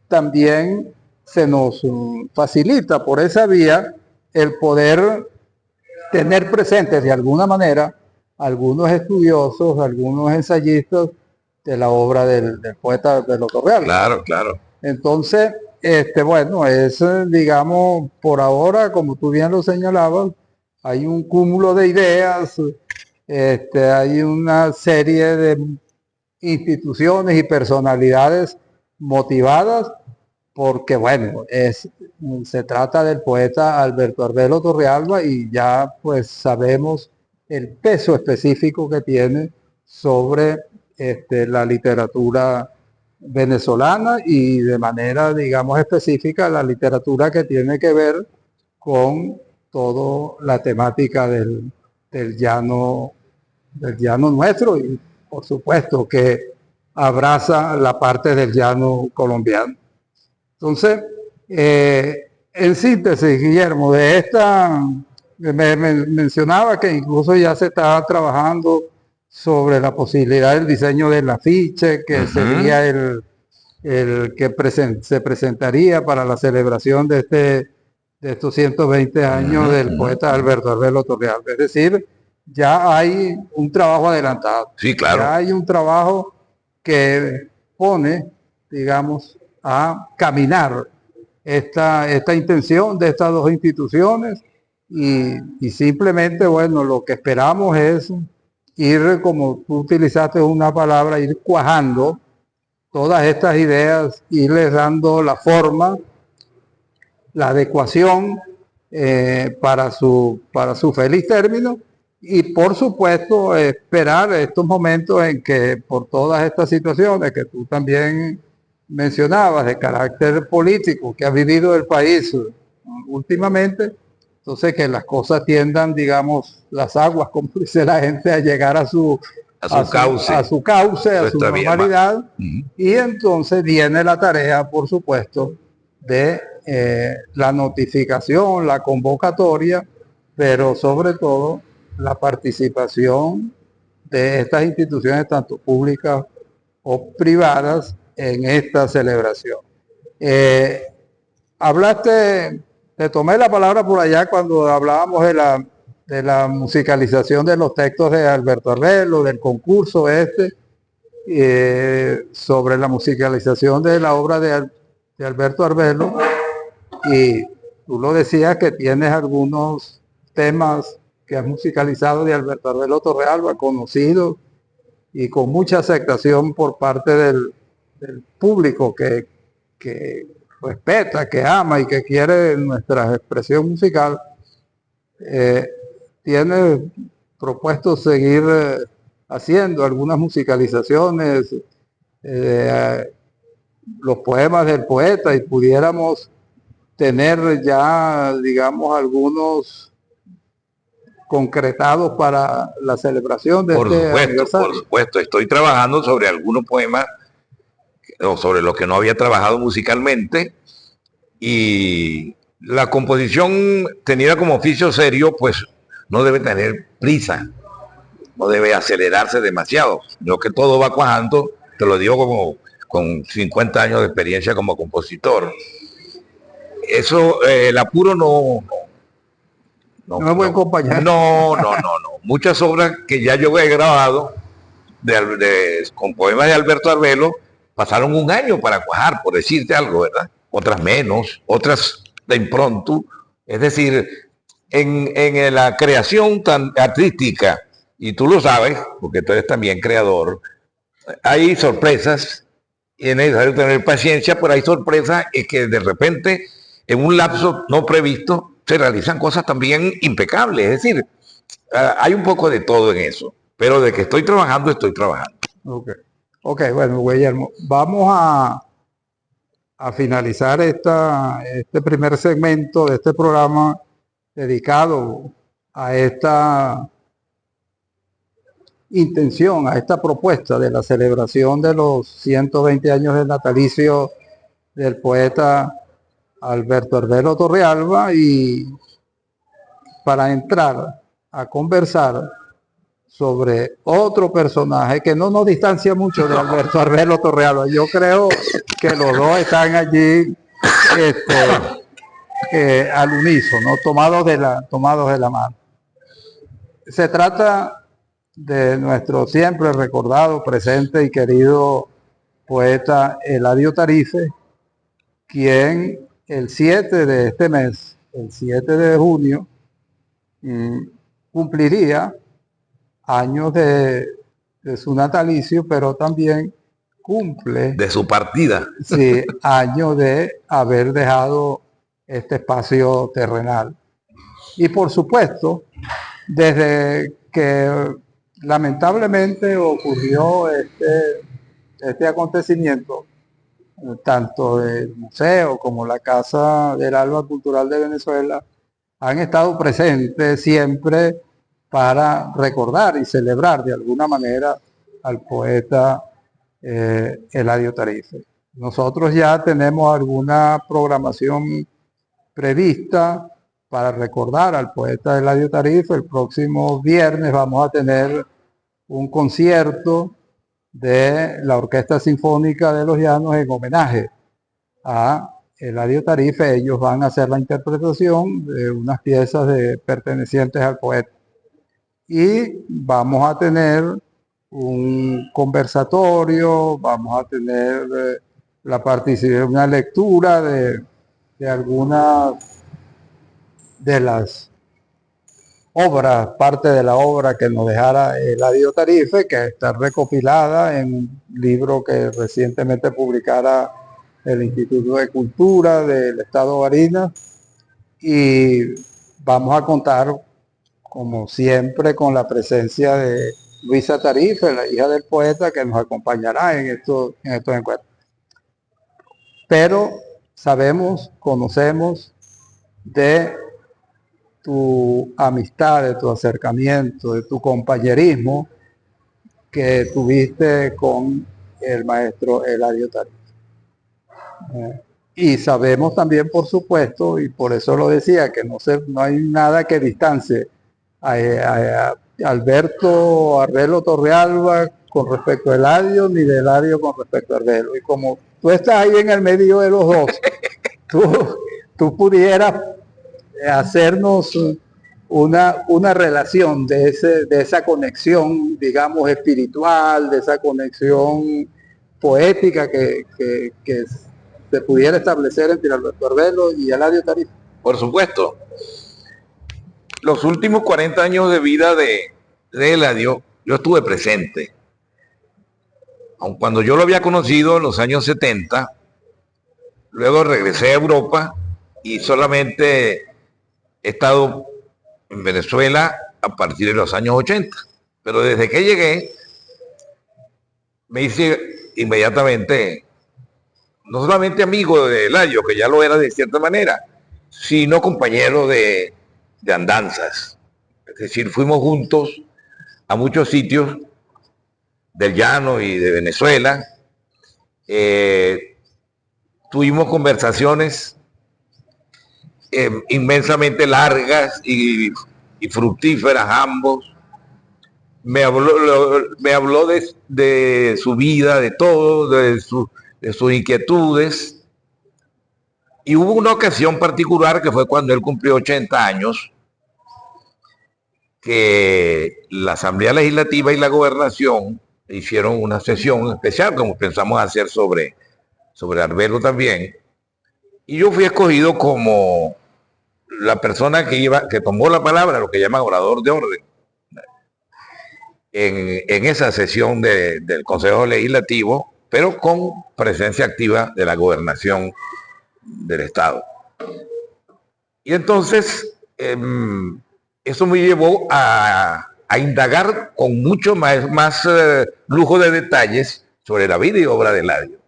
también se nos facilita por esa vía el poder tener presentes de alguna manera algunos estudiosos, algunos ensayistas de la obra del poeta Arbelo Torrealba. Claro, claro. Entonces, bueno, es, digamos, por ahora, como tú bien lo señalabas, hay un cúmulo de ideas, hay una serie de instituciones y personalidades motivadas porque, bueno, se trata del poeta Alberto Arbelo Torrealba y ya pues sabemos el peso específico que tiene sobre la literatura venezolana y de manera, digamos, específica la literatura que tiene que ver con toda la temática del llano nuestro y por supuesto que abraza la parte del llano colombiano. Entonces, en síntesis, Guillermo, de esta, me mencionaba que incluso ya se está trabajando sobre la posibilidad del diseño del afiche, que sería el que se presentaría para la celebración de estos 120 años del poeta Alberto Arbelo Torrealba. Es decir, ya hay un trabajo adelantado. Sí, claro. Ya hay un trabajo que pone, digamos, a caminar esta intención de estas dos instituciones y simplemente, bueno, lo que esperamos es ir, como tú utilizaste una palabra, ir cuajando todas estas ideas, irles dando la forma, la adecuación para su feliz término y por supuesto esperar estos momentos en que por todas estas situaciones que tú también mencionabas de carácter político que ha vivido el país últimamente, entonces que las cosas tiendan, digamos, las aguas, como dice la gente, a llegar a su cauce, a su normalidad. Y entonces viene la tarea, por supuesto, de la notificación, la convocatoria, pero sobre todo la participación de estas instituciones, tanto públicas o privadas, en esta celebración. Hablaste, te tomé la palabra por allá cuando hablábamos de la musicalización de los textos de Alberto Arbelo, del concurso sobre la musicalización de la obra de Alberto Arbelo, y tú lo decías que tienes algunos temas que has musicalizado de Alberto Arbelo Torrealba, conocidos y con mucha aceptación por parte del público que respeta, que ama y que quiere nuestra expresión musical. Tiene propuesto seguir haciendo algunas musicalizaciones, los poemas del poeta, y pudiéramos tener ya, digamos, algunos concretados para la celebración de aniversario. Por supuesto, estoy trabajando sobre algunos poemas o sobre los que no había trabajado musicalmente, y la composición tenida como oficio serio pues no debe tener prisa, no debe acelerarse demasiado, sino que todo va cuajando. Te lo digo como con 50 años de experiencia como compositor. Eso, el apuro no es buen compañero. No. Muchas obras que ya yo he grabado con poemas de Alberto Arbelo pasaron un año para cuajar, por decirte algo, ¿verdad? Otras menos, otras de impronto. Es decir, en la creación tan artística, y tú lo sabes, porque tú eres también creador, hay sorpresas y es necesario tener paciencia, pero hay sorpresas que de repente, en un lapso no previsto, se realizan cosas también impecables. Es decir, hay un poco de todo en eso, pero de que estoy trabajando, estoy trabajando. Ok, bueno, Guillermo, vamos a finalizar este primer segmento de este programa dedicado a esta intención, a esta propuesta de la celebración de los 120 años del natalicio del poeta Alberto Arbelo Torrealba, y para entrar a conversar sobre otro personaje que no nos distancia mucho de Alberto Arbelo Torrealba. Yo creo que los dos están allí al unísono, tomados de la mano. Se trata de nuestro siempre recordado, presente y querido poeta Eladio Tarife, quien el 7 de este mes, el 7 de junio, cumpliría años de su natalicio, pero también cumple de su partida. Sí, años de haber dejado este espacio terrenal. Y por supuesto, desde que lamentablemente ocurrió este acontecimiento, tanto el museo como la Casa del Alba Cultural de Venezuela han estado presentes siempre para recordar y celebrar de alguna manera al poeta Eladio Tarife. Nosotros ya tenemos alguna programación prevista para recordar al poeta Eladio Tarife. El próximo viernes vamos a tener un concierto de la Orquesta Sinfónica de los Llanos en homenaje a Eladio Tarife. Ellos van a hacer la interpretación de unas piezas pertenecientes al poeta. Y vamos a tener un conversatorio, vamos a tener una lectura de de algunas de las obras, parte de la obra que nos dejara Eladio Tarife, que está recopilada en un libro que recientemente publicara el Instituto de Cultura del Estado Barinas, y vamos a contar, como siempre, con la presencia de Luisa Tarife, la hija del poeta, que nos acompañará en estos encuentros. Pero sabemos, conocemos de tu amistad, de tu acercamiento, de tu compañerismo que tuviste con el maestro Eladio Tarife. Y sabemos también, por supuesto, y por eso lo decía, que no hay nada que distancie a Alberto Arbelo Torrealba con respecto a Eladio, ni de Eladio con respecto a Arbelo. Y como tú estás ahí en el medio de los dos, tú pudieras hacernos una relación de esa conexión, digamos, espiritual, de esa conexión poética que se pudiera establecer entre Alberto Arbelo y Eladio Tarife. Por supuesto. Los últimos 40 años de vida de Eladio, yo estuve presente. Aun cuando yo lo había conocido en los años 70, luego regresé a Europa y solamente he estado en Venezuela a partir de los años 80. Pero desde que llegué, me hice inmediatamente, no solamente amigo de Eladio, que ya lo era de cierta manera, sino compañero de andanzas. Es decir, fuimos juntos a muchos sitios del llano y de Venezuela. Tuvimos conversaciones inmensamente largas y fructíferas ambos. Me habló de su vida, de todo, de sus inquietudes. Y hubo una ocasión particular que fue cuando él cumplió 80 años, que la Asamblea Legislativa y la Gobernación hicieron una sesión especial, como pensamos hacer sobre Arbelo también. Y yo fui escogido como la persona que tomó la palabra, lo que llaman orador de orden, en esa sesión del Consejo Legislativo, pero con presencia activa de la Gobernación del Estado. Y entonces eso me llevó a indagar con mucho más lujo de detalles sobre la vida y obra de Eladio.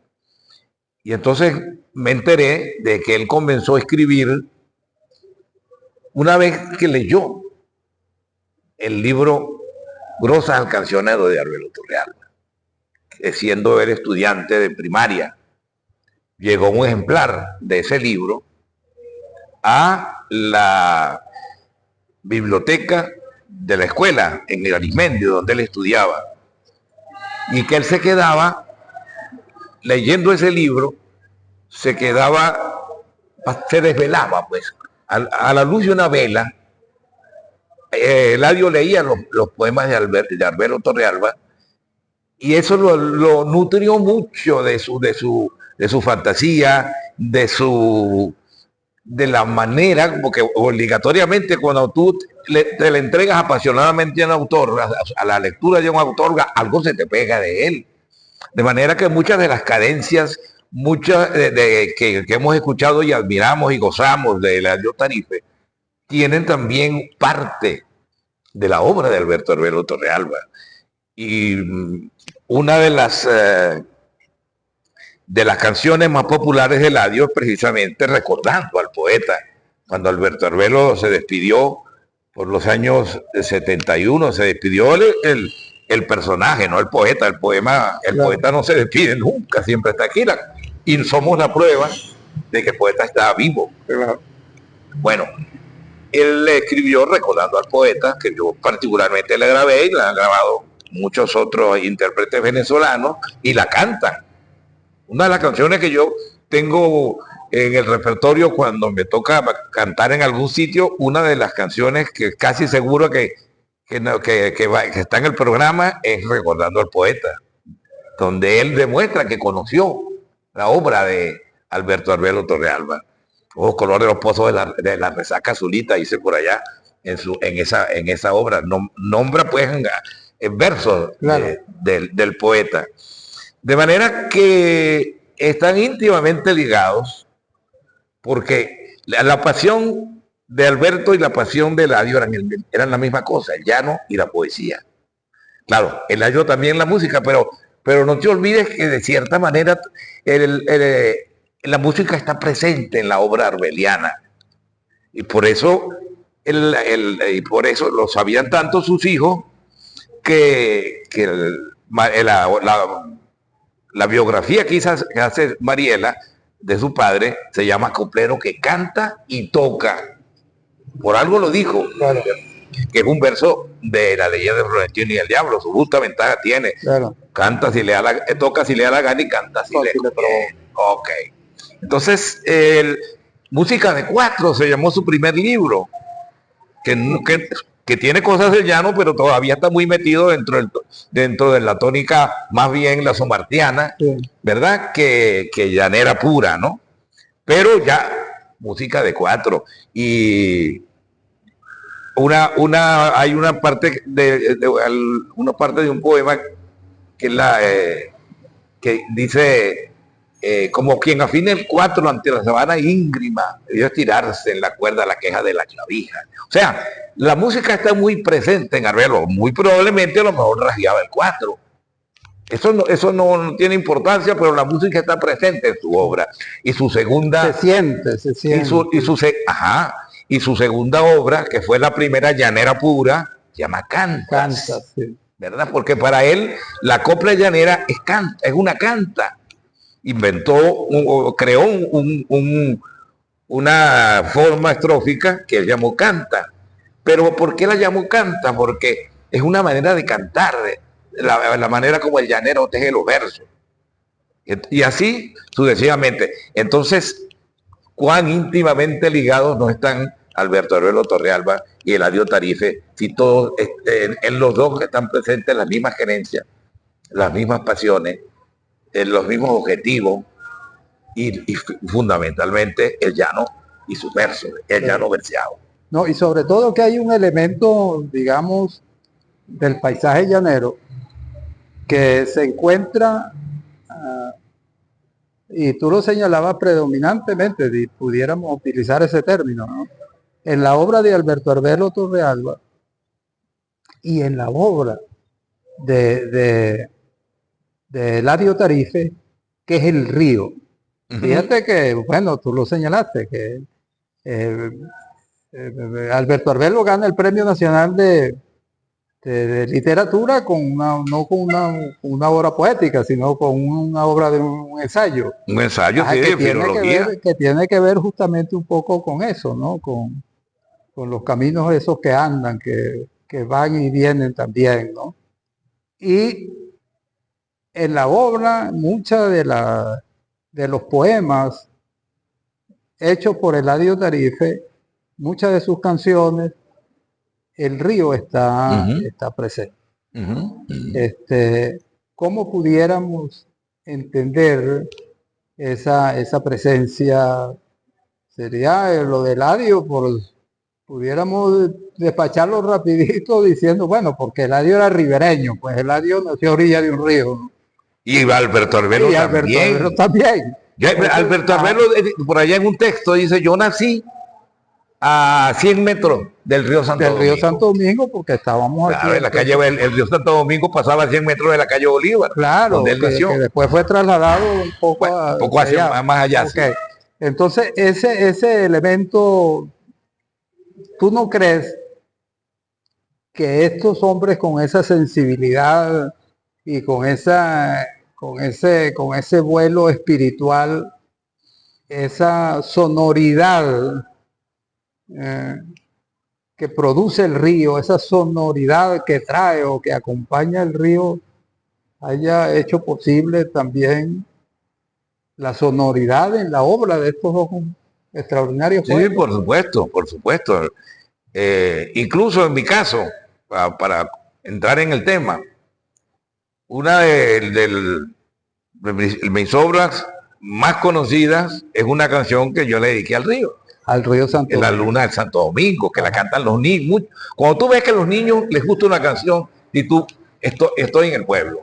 Y entonces me enteré de que él comenzó a escribir una vez que leyó el libro Glosas al Cancionero de Arbelo Torrealba, que siendo él estudiante de primaria, llegó un ejemplar de ese libro a la biblioteca de la escuela en el Arismendi, donde él estudiaba, y que él se quedaba leyendo ese libro, se desvelaba, pues, a la luz de una vela. Eladio leía los poemas de Arbelo Torrealba, y eso lo nutrió mucho de su fantasía, de la manera, porque obligatoriamente cuando tú te le entregas apasionadamente a un autor, a la lectura de un autor, algo se te pega de él. De manera que muchas de las cadencias, que hemos escuchado y admiramos y gozamos de Eladio Tarife, tienen también parte de la obra de Alberto Arbelo Torrealba. Y una de las canciones más populares de Eladio es precisamente recordando al poeta. Cuando Alberto Arbelo se despidió por los años 71, se despidió el personaje, no el poeta. El poeta no se despide nunca, siempre está aquí. Y somos la prueba de que el poeta está vivo. Bueno, él le escribió recordando al poeta, que yo particularmente le grabé, y la han grabado muchos otros intérpretes venezolanos, y la cantan. Una de las canciones que yo tengo en el repertorio cuando me toca cantar en algún sitio, una de las canciones que casi seguro que está en el programa es Recordando al Poeta, donde él demuestra que conoció la obra de Alberto Arbelo Torrealba. o Color de los Pozos de la Resaca Azulita, dice por allá en esa obra. Nombra pues en versos Claro. del poeta. De manera que están íntimamente ligados, porque la pasión de Alberto y la pasión de Eladio eran la misma cosa, el llano y la poesía. Claro, Eladio también la música, pero no te olvides que de cierta manera la música está presente en la obra arbeliana. Y por eso, lo sabían tanto sus hijos que la biografía que hace Mariela de su padre se llama Coplero que canta y toca. Por algo lo dijo, Claro. que es un verso de la leyenda de Florentino y el Diablo. Su justa ventaja tiene. Claro. Canta si le da toca si le da la gana y canta si le conviene. Ok. Entonces, Música de Cuatro se llamó su primer libro, que tiene cosas del llano, pero todavía está muy metido dentro de la tónica más bien la somartiana, Sí. ¿verdad? Que llanera pura, ¿no? Pero ya, Música de Cuatro. Y hay una parte de un poema que que dice como quien afina el cuatro ante la sabana íngrima, debió estirarse en la cuerda la queja de la clavija. O sea, la música está muy presente en Arbelo, muy probablemente a lo mejor rasgueaba el cuatro. Eso no tiene importancia, pero la música está presente en su obra. Y su segunda... Se siente. Y su segunda obra, que fue la primera, Llanera Pura, se llama Cantas. Cantas, sí. ¿Verdad? Porque para él la copla llanera es una canta. Creó una forma estrófica que él llamó canta. Pero ¿por qué la llamó canta? Porque es una manera de cantar, la manera como el llanero teje los versos. Y así sucesivamente. Entonces, cuán íntimamente ligados no están Alberto Arbelo Torrealba y Eladio Tarife, si todos en los dos están presentes las mismas gerencias, las mismas pasiones, los mismos objetivos y fundamentalmente el llano y sus versos, el llano verseado. No, y sobre todo que hay un elemento, digamos, del paisaje llanero que se encuentra, y tú lo señalabas predominantemente, si pudiéramos utilizar ese término, ¿no? En la obra de Alberto Arbelo Torrealba y en la obra de Eladio Tarife, que es el río. Fíjate que, bueno, tú lo señalaste, que Alberto Arbelo gana el Premio Nacional de Literatura no con una obra poética, sino con una obra de un ensayo. Un ensayo, sí, de filología. Que tiene que ver justamente un poco con eso, ¿no? Con los caminos esos que andan, que van y vienen también, ¿no? Y en la obra, muchas de los poemas hechos por Eladio Tarife, muchas de sus canciones, el río está presente. ¿Cómo pudiéramos entender esa presencia? Sería lo de Eladio, pudiéramos despacharlo rapidito diciendo, bueno, porque Eladio era ribereño, pues Eladio nació a orilla de un río, ¿no? Y Alberto Arbelo también. Alberto Arbelo, por allá en un texto, dice, yo nací a 100 metros del río Santo Domingo. Del río Santo Domingo, porque estábamos claro, aquí. En la calle, el río Santo Domingo pasaba a 100 metros de la calle Bolívar. Claro, donde él nació. Que después fue trasladado un poco, más allá. Okay. Sí. Entonces, ese elemento, ¿tú no crees que estos hombres con esa sensibilidad y con ese vuelo espiritual, esa sonoridad que produce el río, esa sonoridad que trae o que acompaña el río, haya hecho posible también la sonoridad en la obra de estos dos extraordinarios poetas? Sí, por supuesto. Incluso en mi caso, para entrar en el tema, una de mis obras más conocidas es una canción que yo le dediqué al río. Al río Santo En la Domingo. luna del Santo Domingo, que la cantan los niños. Cuando tú ves que a los niños les gusta una canción y tú, estoy en el pueblo,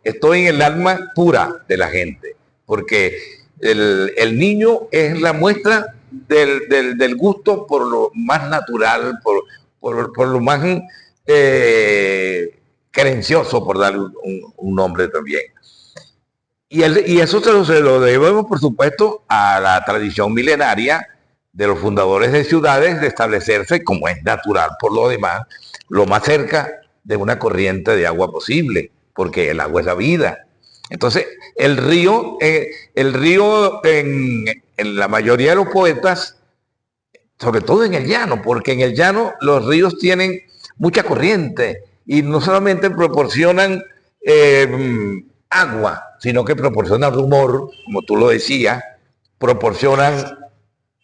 estoy en el alma pura de la gente, porque el niño es la muestra del gusto por lo más natural, por lo más querencioso, por darle un nombre también. Y eso se lo debemos, por supuesto, a la tradición milenaria de los fundadores de ciudades de establecerse, como es natural por lo demás, lo más cerca de una corriente de agua posible, porque el agua es la vida. Entonces, el río en la mayoría de los poetas, sobre todo en el llano, porque en el llano los ríos tienen mucha corriente y no solamente proporcionan agua, sino que proporcionan rumor, como tú lo decías, proporcionan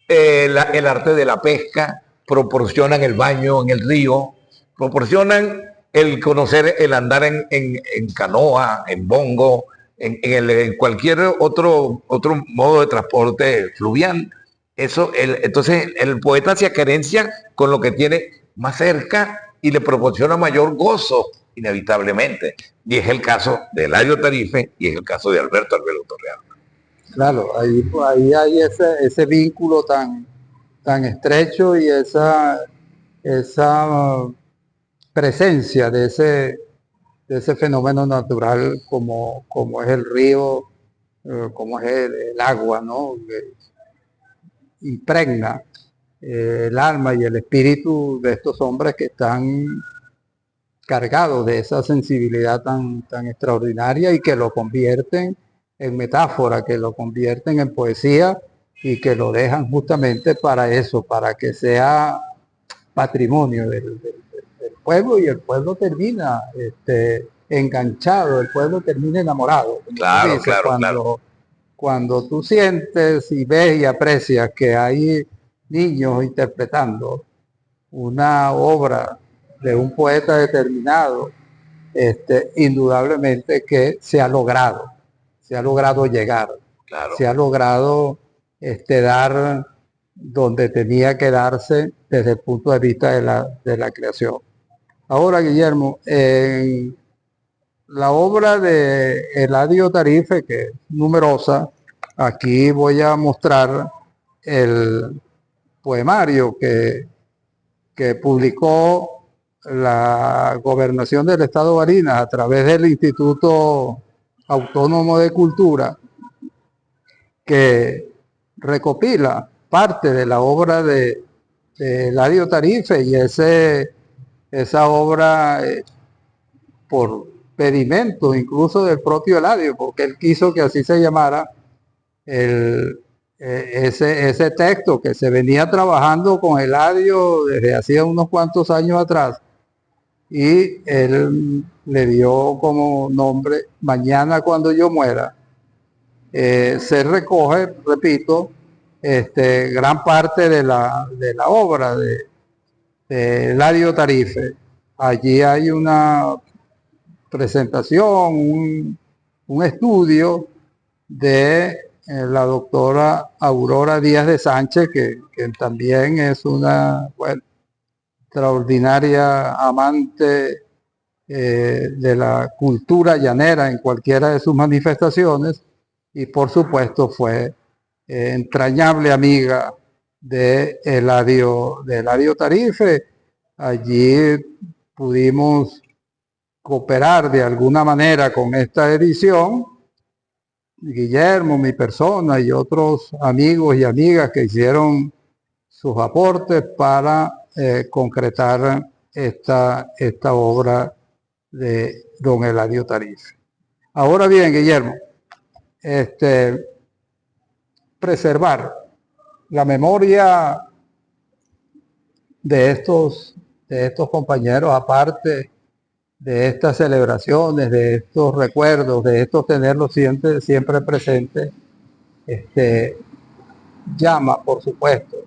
el arte de la pesca, proporcionan el baño en el río, proporcionan el conocer, el andar en canoa, en bongo, en cualquier otro modo de transporte fluvial. Entonces el poeta hace querencia con lo que tiene más cerca y le proporciona mayor gozo, inevitablemente. Y es el caso de Eladio Tarife y es el caso de Alberto Arbelo Torrealba. Claro, ahí hay ese vínculo tan estrecho y esa presencia de ese fenómeno natural como es el río, como es el agua, ¿no? Que impregna el alma y el espíritu de estos hombres que están cargados de esa sensibilidad tan extraordinaria y que lo convierten en metáfora, que lo convierten en poesía y que lo dejan justamente para eso, para que sea patrimonio del pueblo, y el pueblo termina enganchado, el pueblo termina enamorado. Claro, claro. Cuando tú sientes y ves y aprecias que hay niños interpretando una obra de un poeta determinado, indudablemente que se ha logrado llegar, claro. Se ha logrado dar donde tenía que darse desde el punto de vista de la creación. Ahora, Guillermo, en la obra de Eladio Tarife, que es numerosa, aquí voy a mostrar el poemario que publicó la Gobernación del Estado Barinas a través del Instituto Autónomo de Cultura, que recopila parte de la obra de Eladio Tarife, y esa obra por pedimento incluso del propio Eladio, porque él quiso que así se llamara ese texto que se venía trabajando con Eladio desde hacía unos cuantos años atrás, y él le dio como nombre Mañana cuando yo muera. Se recoge, repito, gran parte de la obra de Eladio Tarife. Allí hay una presentación, un estudio de la doctora Aurora Díaz de Sánchez, que también es una extraordinaria amante de la cultura llanera en cualquiera de sus manifestaciones, y por supuesto fue entrañable amiga de Eladio Tarife. Allí pudimos cooperar de alguna manera con esta edición, Guillermo, mi persona y otros amigos y amigas que hicieron sus aportes para concretar esta obra de don Eladio Tarife. Ahora bien, Guillermo, preservar la memoria de estos compañeros, aparte de estas celebraciones, de estos recuerdos, de estos tenerlos siempre presentes, llama, por supuesto,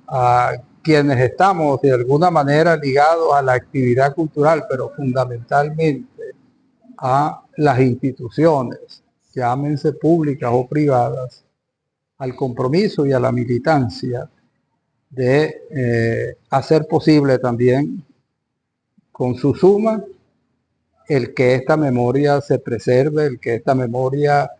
a quienes estamos de alguna manera ligados a la actividad cultural, pero fundamentalmente a las instituciones llámense públicas o privadas, al compromiso y a la militancia de hacer posible también con su suma el que esta memoria se preserve, el que esta memoria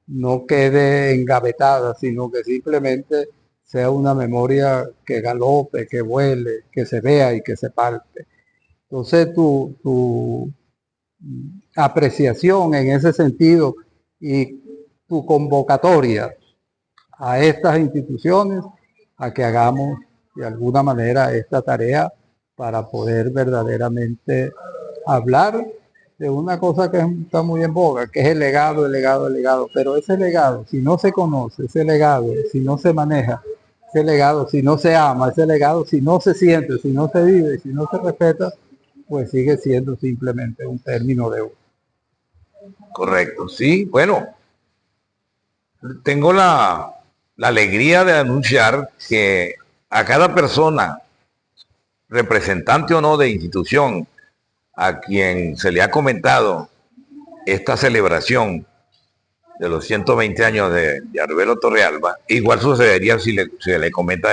no quede engavetada, sino que simplemente sea una memoria que galope, que vuele, que se vea y que se palpe. Entonces tu apreciación en ese sentido y tu convocatoria a estas instituciones a que hagamos de alguna manera esta tarea para poder verdaderamente hablar de una cosa que está muy en boga, que es el legado, el legado, el legado. Pero ese legado, si no se conoce, ese legado, si no se maneja, ese legado, si no se ama, ese legado, si no se siente, si no se vive, si no se respeta, pues sigue siendo simplemente un término de uso. Correcto, sí. Bueno, tengo la alegría de anunciar que a cada persona, representante o no de institución, a quien se le ha comentado esta celebración de los 120 años de Arbelo Torrealba, igual sucedería si se le comenta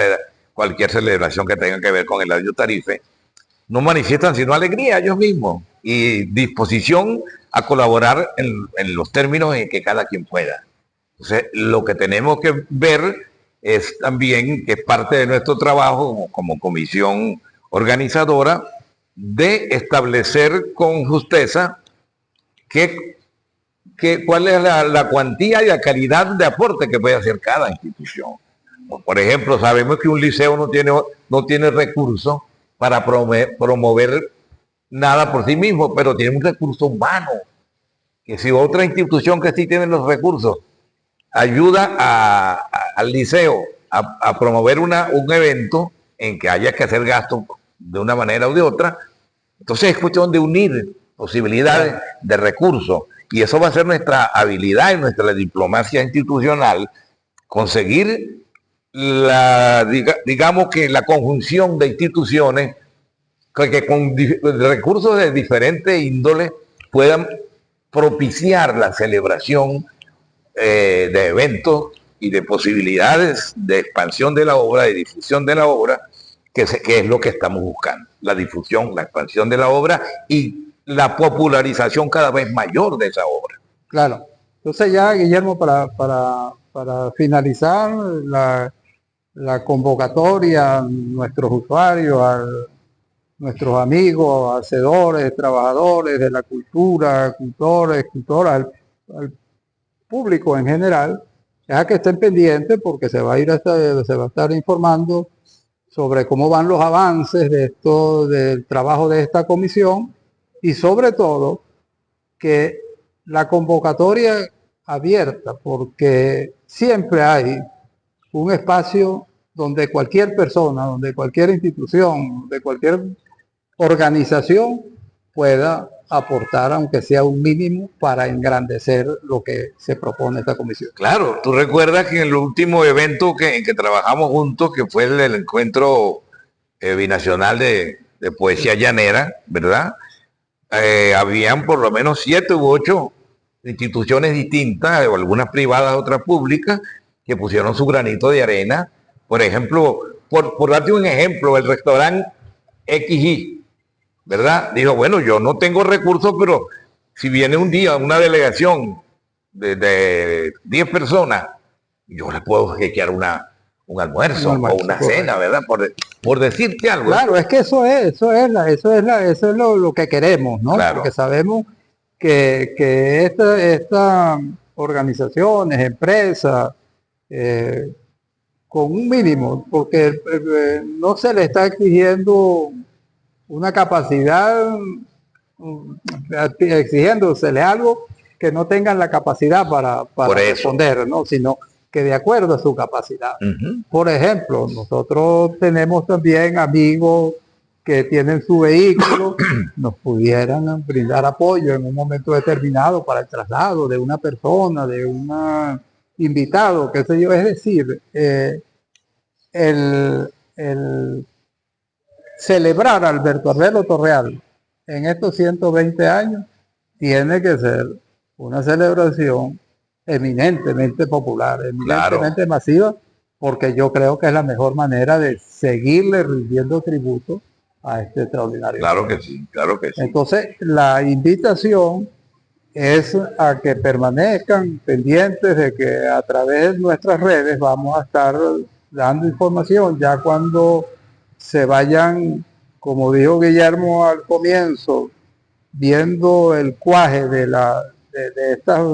cualquier celebración que tenga que ver con el Radio Tarife, no manifiestan sino alegría ellos mismos y disposición a colaborar en los términos en que cada quien pueda. Entonces, lo que tenemos que ver es también que es parte de nuestro trabajo como comisión organizadora de establecer con justeza cuál es la cuantía y la calidad de aporte que puede hacer cada institución. Por ejemplo, sabemos que un liceo no tiene recursos para promover nada por sí mismo, pero tiene un recurso humano, que si otra institución que sí tiene los recursos ayuda al liceo a promover un evento en que haya que hacer gasto de una manera u de otra, entonces es cuestión de unir posibilidades de recursos, y eso va a ser nuestra habilidad y nuestra diplomacia institucional, conseguir digamos que la conjunción de instituciones que con recursos de diferentes índoles puedan propiciar la celebración de eventos y de posibilidades de expansión de la obra, de difusión de la obra, que es lo que estamos buscando, la difusión, la expansión de la obra y la popularización cada vez mayor de esa obra. Claro. Entonces ya, Guillermo, para finalizar la convocatoria a nuestros usuarios, a nuestros amigos, hacedores, trabajadores de la cultura, cultores, escultoras, al público en general, ya que estén pendientes porque se va a estar informando sobre cómo van los avances del trabajo de esta comisión, y sobre todo que la convocatoria abierta, porque siempre hay un espacio donde cualquier persona, donde cualquier institución, donde cualquier organización pueda aportar, aunque sea un mínimo, para engrandecer lo que se propone esta comisión. Claro, tú recuerdas que en el último evento en que trabajamos juntos, que fue el encuentro binacional de poesía llanera, ¿verdad? Habían por lo menos 7 u 8 instituciones distintas, algunas privadas, otras públicas, que pusieron su granito de arena. Por ejemplo, por darte un ejemplo, el restaurante XY, ¿verdad? Dijo, bueno, yo no tengo recursos, pero si viene un día una delegación de 10 personas, yo les puedo chequear un almuerzo o una cena, ¿verdad? Por decirte algo. Claro, es que eso es lo que queremos, ¿no? Claro. Porque sabemos que estas organizaciones, empresas, con un mínimo, porque no se le está exigiendo una capacidad, exigiéndosele algo que no tengan la capacidad para responder, ¿no? Sino que de acuerdo a su capacidad. Por ejemplo, nosotros tenemos también amigos que tienen su vehículo, nos pudieran brindar apoyo en un momento determinado para el traslado de una persona, de un invitado, qué sé yo. Es decir, el celebrar a Alberto Arbelo Torrealba en estos 120 años tiene que ser una celebración eminentemente popular, Claro. eminentemente masiva, porque yo creo que es la mejor manera de seguirle rindiendo tributo a este extraordinario. Claro que sí, claro que sí. Entonces, la invitación es a que permanezcan pendientes de que a través de nuestras redes vamos a estar dando información ya cuando se vayan, como dijo Guillermo al comienzo, viendo el cuaje de estas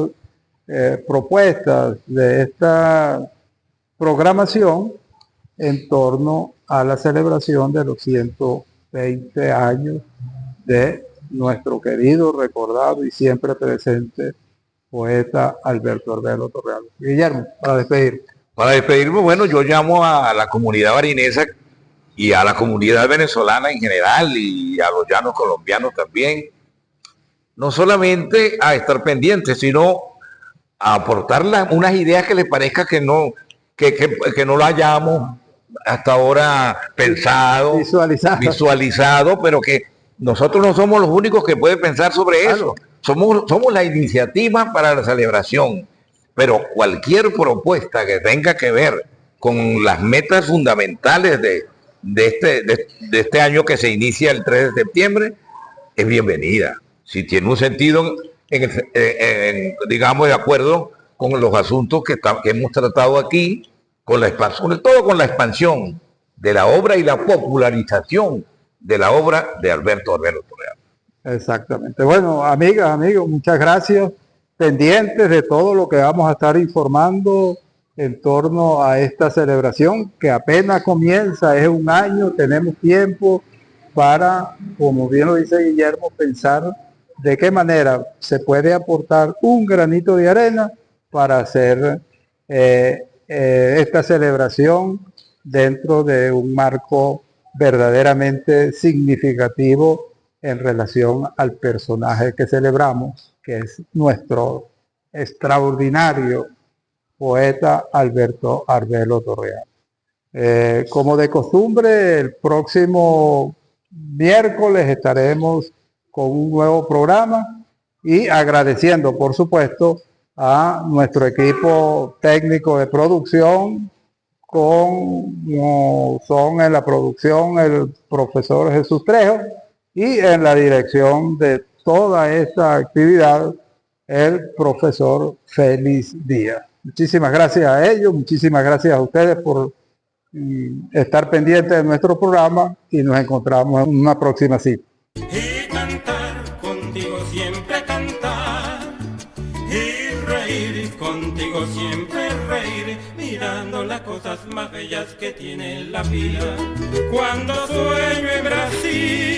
propuestas, de esta programación en torno a la celebración de los 120 años de nuestro querido, recordado y siempre presente poeta Alberto Arbelo Torreal. Guillermo, para despedir. Para despedirme, bueno, yo llamo a la comunidad barinesa y a la comunidad venezolana en general y a los llanos colombianos también, no solamente a estar pendientes, sino a aportar unas ideas que les parezca que no lo hayamos hasta ahora pensado, visualizado, pero que nosotros no somos los únicos que pueden pensar sobre eso. Somos la iniciativa para la celebración, pero cualquier propuesta que tenga que ver con las metas fundamentales de este año que se inicia el 3 de septiembre es bienvenida. Si tiene un sentido, digamos, de acuerdo con los asuntos que hemos tratado aquí, sobre todo con la expansión de la obra y la popularización de la obra de Alberto Arbelo Torreal. Exactamente. Bueno, amigas, amigos, muchas gracias. Pendientes de todo lo que vamos a estar informando en torno a esta celebración que apenas comienza, es un año, tenemos tiempo para, como bien lo dice Guillermo, pensar de qué manera se puede aportar un granito de arena para hacer esta celebración dentro de un marco verdaderamente significativo en relación al personaje que celebramos, que es nuestro extraordinario poeta Alberto Arbelo Torreal. Como de costumbre, el próximo miércoles estaremos con un nuevo programa y agradeciendo, por supuesto, a nuestro equipo técnico de producción, como son en la producción el profesor Jesús Trejo y en la dirección de toda esta actividad el profesor Félix Díaz. Muchísimas gracias a ellos, muchísimas gracias a ustedes por estar pendientes de nuestro programa y nos encontramos en una próxima cita. Y cantar contigo siempre cantar, y reír contigo siempre reír, mirando las cosas más bellas que tiene la vida. Cuando sueño en Brasil,